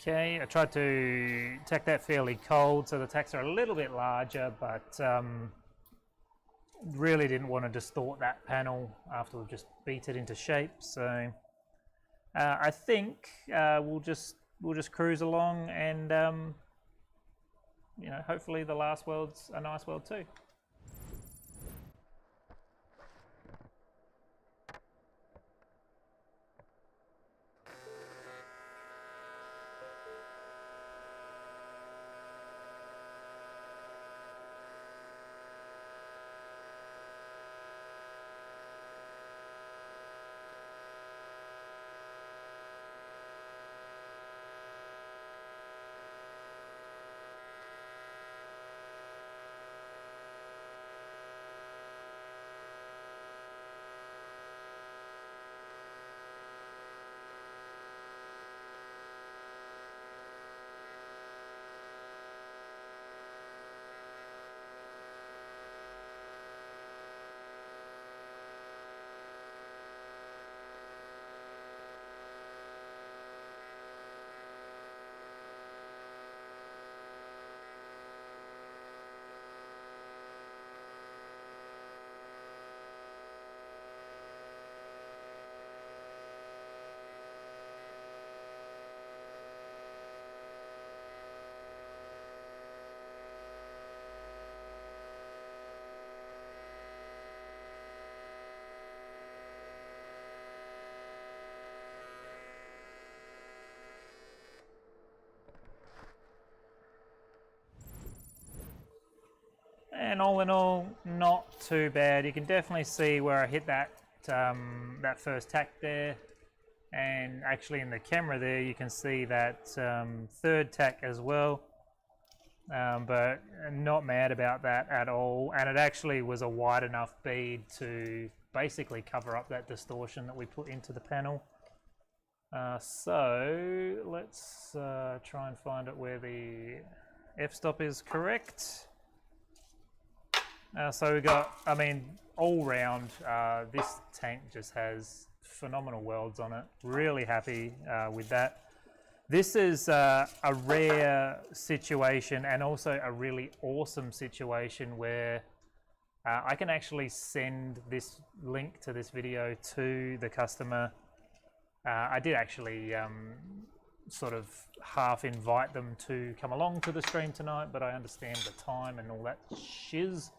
Okay, I tried to tack that fairly cold, so the tacks are a little bit larger, but really didn't want to distort that panel after we've just beat it into shape. So I think we'll just cruise along, and you know, hopefully the last weld's a nice weld too. And all in all, not too bad. You can definitely see where I hit that that first tack there, and actually in the camera there you can see that third tack as well. But not mad about that at all, and it actually was a wide enough bead to basically cover up that distortion that we put into the panel. So let's try and find it where the f-stop is correct. So we got, I mean, all round, this tank just has phenomenal welds on it. Really happy with that. This is a rare situation, and also a really awesome situation where I can actually send this link to this video to the customer. I did actually sort of half invite them to come along to the stream tonight, but I understand the time and all that shiz.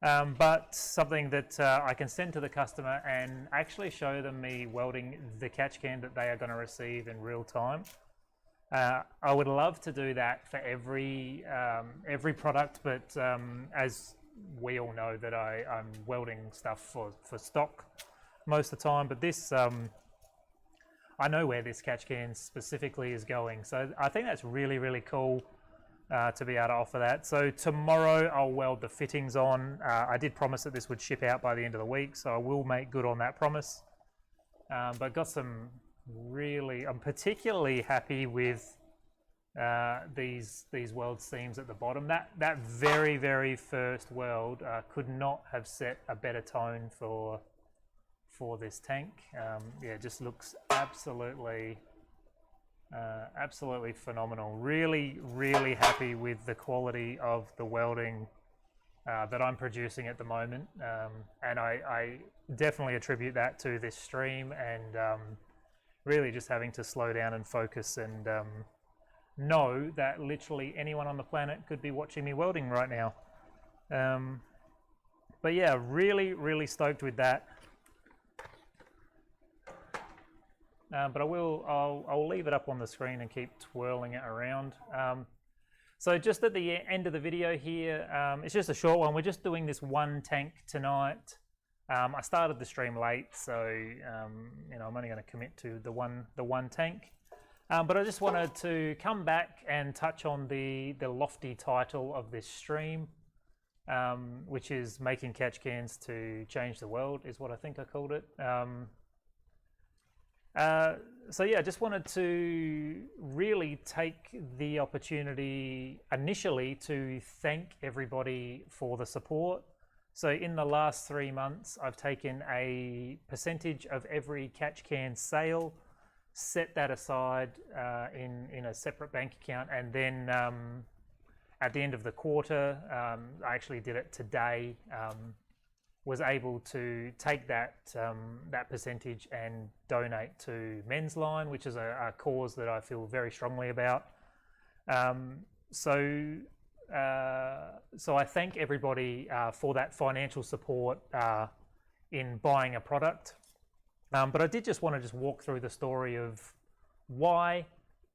But something that I can send to the customer and actually show them me welding the catch can that they are going to receive in real time. I would love to do that for every product, but as we all know that I'm welding stuff for stock most of the time. But this, I know where this catch can specifically is going, so I think that's really, really cool. To be able to offer that. So tomorrow I'll weld the fittings on. I did promise that this would ship out by the end of the week, so I will make good on that promise. But got some really, I'm particularly happy with these weld seams at the bottom. That very, very first weld could not have set a better tone for this tank. Yeah, it just looks absolutely absolutely phenomenal. Really, really happy with the quality of the welding that I'm producing at the moment, and I definitely attribute that to this stream, and really just having to slow down and focus, and know that literally anyone on the planet could be watching me welding right now. But yeah, really, really stoked with that. But I'll leave it up on the screen and keep twirling it around. So just at the end of the video here, it's just a short one. We're just doing this one tank tonight. I started the stream late, so you know, I'm only going to commit to the one tank. But I just wanted to come back and touch on the lofty title of this stream, which is making catch cans to change the world, is what I think I called it. So yeah, I just wanted to really take the opportunity initially to thank everybody for the support. So in the last 3 months, I've taken a percentage of every catch can sale, set that aside in a separate bank account, and then at the end of the quarter, I actually did it today. was able to take that that percentage and donate to Men's Line, which is a cause that I feel very strongly about. So I thank everybody for that financial support in buying a product. But I did just want to walk through the story of why,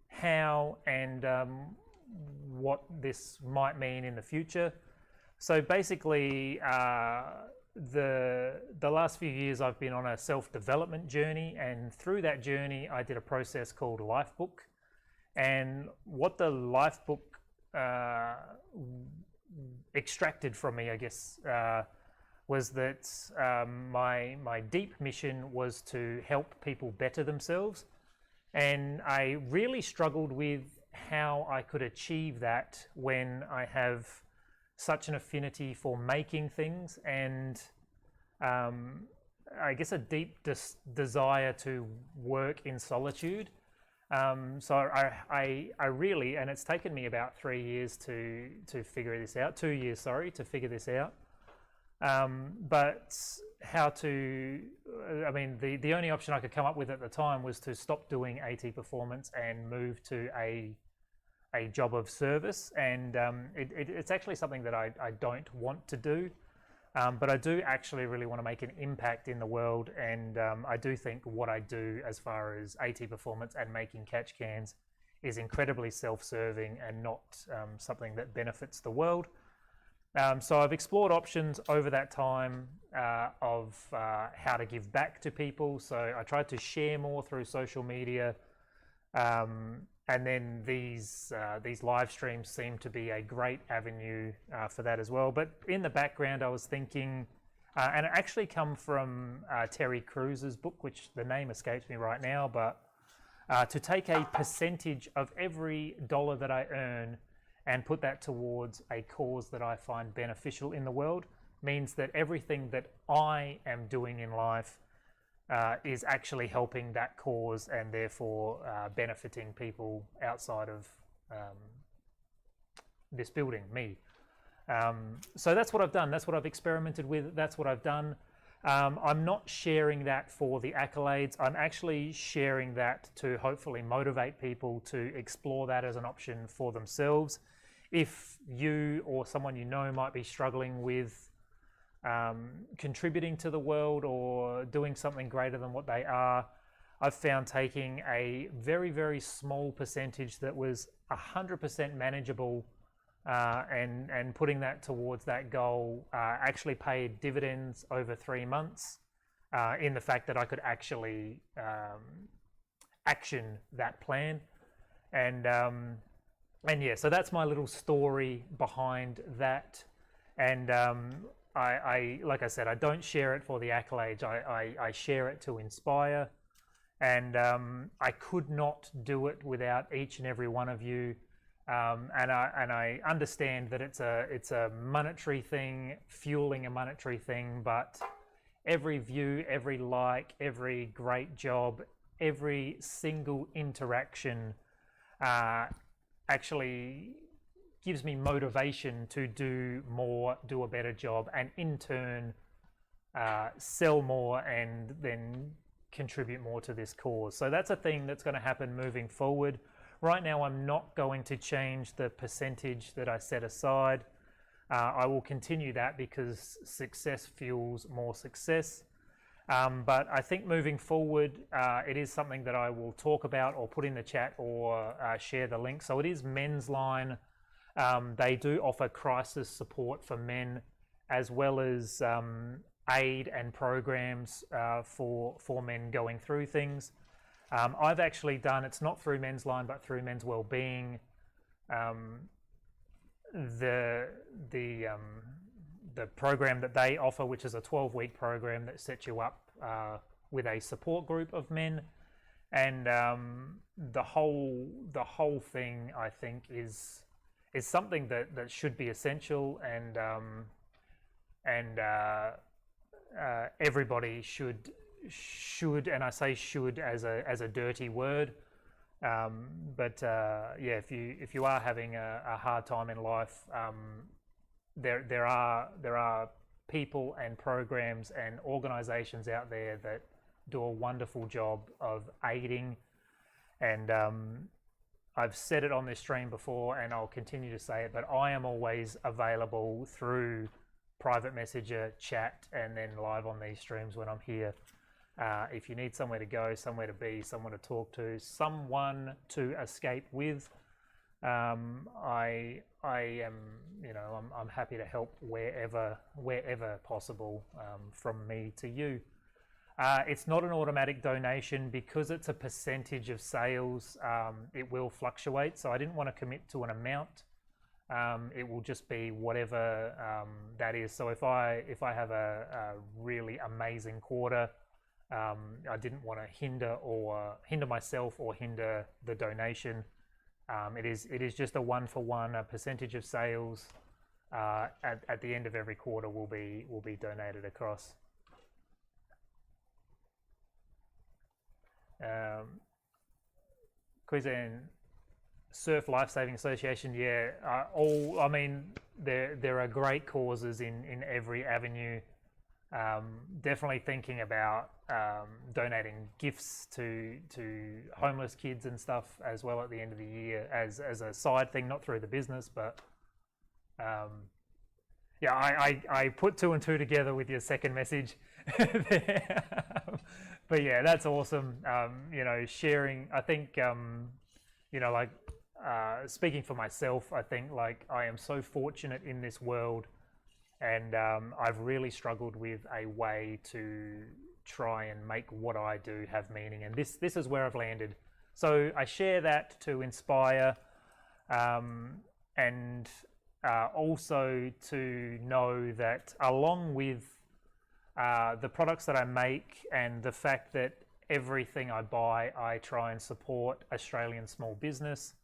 how, and what this might mean in the future. So basically, the last few years I've been on a self-development journey, and through that journey I did a process called Lifebook. And what the Lifebook extracted from me, I guess, was that my deep mission was to help people better themselves. And I really struggled with how I could achieve that when I have such an affinity for making things, and I guess a deep desire to work in solitude. So I really, and it's taken me about 3 years to figure this out, 2 years, sorry, to figure this out. But how to, I mean, the only option I could come up with at the time was to stop doing AT Performance and move to a job of service. And it's actually something that I don't want to do, but I do actually really want to make an impact in the world. And I do think what I do as far as AT Performance and making catch cans is incredibly self-serving and not something that benefits the world. So I've explored options over that time of how to give back to people. So I tried to share more through social media, and then these live streams seem to be a great avenue for that as well. But in the background, I was thinking, and it actually come from Terry Cruz's book, which the name escapes me right now, but to take a percentage of every dollar that I earn and put that towards a cause that I find beneficial in the world means that everything that I am doing in life is actually helping that cause, and therefore benefiting people outside of this building, me. So that's what I've done. That's what I've experimented with. That's what I've done. I'm not sharing that for the accolades. I'm actually sharing that to hopefully motivate people to explore that as an option for themselves. If you or someone you know might be struggling with contributing to the world or doing something greater than what they are, I've found taking a very, very small percentage that was 100% manageable and putting that towards that goal actually paid dividends over 3 months, in the fact that I could actually action that plan. And yeah, so that's my little story behind that. And I like I said, I don't share it for the accolades. I share it to inspire. And I could not do it without each and every one of you. And I understand that it's a monetary thing, fueling a monetary thing, but every view, every like, every great job, every single interaction actually gives me motivation to do more, do a better job, and in turn sell more and then contribute more to this cause. So that's a thing that's going to happen moving forward. Right now I'm not going to change the percentage that I set aside. I will continue that because success fuels more success. But I think moving forward, it is something that I will talk about or put in the chat or share the link. So it is Men's Line. They do offer crisis support for men, as well as aid and programs for men going through things. I've actually done, it's not through Men's Line, but through Men's Wellbeing, the program that they offer, which is a 12-week program that sets you up with a support group of men. And the whole thing, I think, is something that should be essential, and everybody should, and I say should as a dirty word, but yeah, if you are having a hard time in life, there are people and programs and organizations out there that do a wonderful job of aiding. And I've said it on this stream before, and I'll continue to say it, but I am always available through private messenger, chat, and then live on these streams when I'm here. If you need somewhere to go, somewhere to be, someone to talk to, someone to escape with, I am, you know, I'm happy to help wherever possible, from me to you. It's not an automatic donation because it's a percentage of sales. It will fluctuate, so I didn't want to commit to an amount. It will just be whatever that is. So if I have a really amazing quarter, I didn't want to hinder myself or hinder the donation. It is just a one-for-one. A percentage of sales at the end of every quarter will be donated across. Queensland Surf Lifesaving Association, yeah. I mean, there are great causes in every avenue. Definitely thinking about donating gifts to homeless kids and stuff as well at the end of the year as a side thing, not through the business, but yeah, I put two and two together with your second message there. But yeah, that's awesome. You know, sharing, I think, you know, like speaking for myself, I think like I am so fortunate in this world, and I've really struggled with a way to try and make what I do have meaning, and this is where I've landed. So I share that to inspire, and also to know that along with the products that I make and the fact that everything I buy, I try and support Australian small business.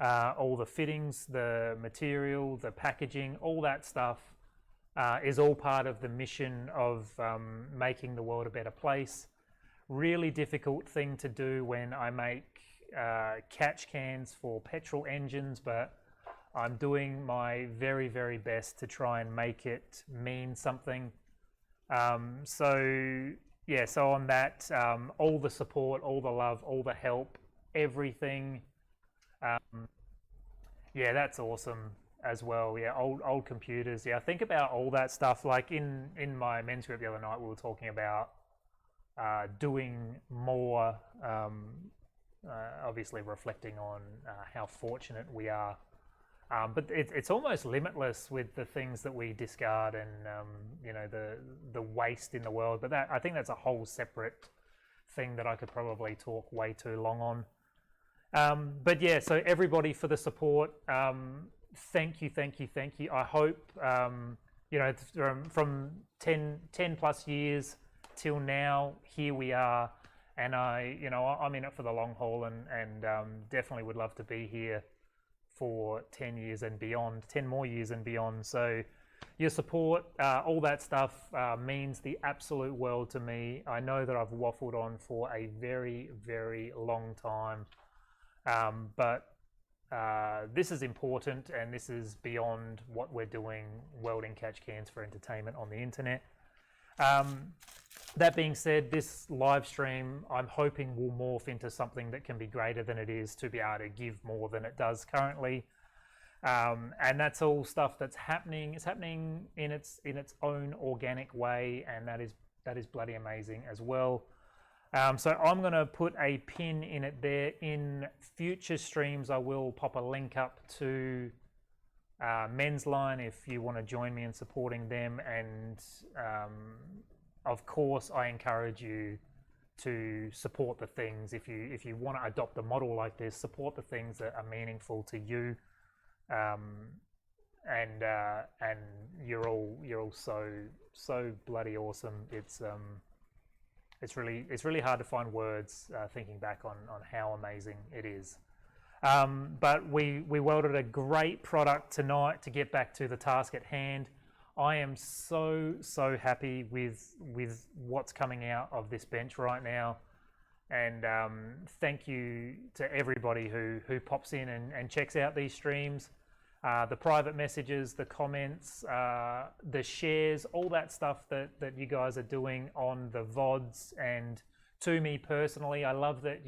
All the fittings, the material, the packaging, all that stuff is all part of the mission of making the world a better place. Really difficult thing to do when I make catch cans for petrol engines, but I'm doing my very, very best to try and make it mean something. So yeah, so on that, all the support, all the love, all the help, everything. Yeah, that's awesome as well. Yeah, old computers. Yeah, think about all that stuff. Like in my men's group the other night, we were talking about doing more. Obviously, reflecting on how fortunate we are. But it's almost limitless with the things that we discard and you know, the waste in the world. But I think that's a whole separate thing that I could probably talk way too long on. But yeah, so everybody for the support. Thank you. I hope you know, from 10 plus years till now, here we are, and you know, I'm in it for the long haul, and definitely would love to be here for 10 years and beyond, 10 more years and beyond. So your support, all that stuff means the absolute world to me. I know that I've waffled on for a very, very long time, but this is important, and this is beyond what we're doing, welding catch cans for entertainment on the internet. That being said, this live stream, I'm hoping will morph into something that can be greater than it is, to be able to give more than it does currently. And that's all stuff that's happening. It's happening in its own organic way, and that is bloody amazing as well. So I'm going to put a pin in it there. In future streams, I will pop a link up to Men's Line if you want to join me in supporting them, and of course, I encourage you to support the things. If you want to adopt a model like this, support the things that are meaningful to you, and you're all so bloody awesome. It's really hard to find words thinking back on how amazing it is. But we welded a great product tonight to get back to the task at hand. I am so happy with what's coming out of this bench right now, and thank you to everybody who pops in and checks out these streams. the private messages, the comments, the shares, all that stuff that you guys are doing on the VODs and to me personally. I love that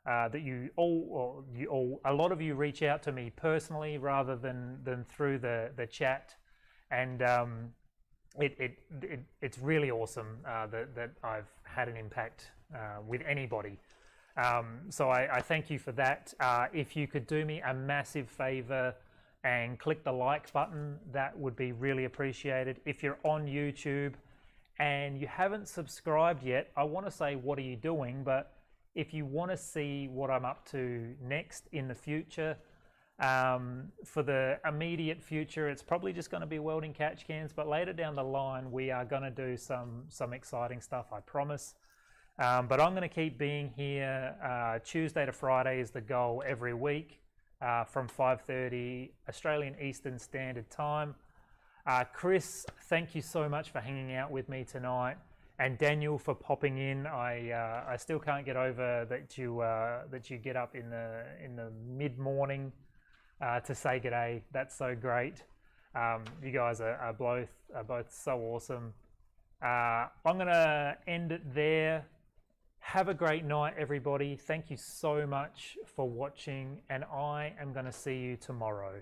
a lot of you reach out to me personally rather than through the chat, and it's really awesome that I've had an impact with anybody. So I thank you for that. If you could do me a massive favor and click the like button, that would be really appreciated. If you're on YouTube and you haven't subscribed yet, I want to say, what are you doing? But if you want to see what I'm up to next in the future, for the immediate future, it's probably just going to be welding catch cans, but later down the line we are going to do some exciting stuff, I promise. But I'm going to keep being here. Tuesday to Friday is the goal every week, from 5:30 Australian Eastern Standard Time. Chris, thank you so much for hanging out with me tonight, and Daniel for popping in. I still can't get over that you get up in the mid morning to say g'day. That's so great. You guys are both so awesome. I'm gonna end it there. Have a great night, everybody. Thank you so much for watching, and I am going to see you tomorrow.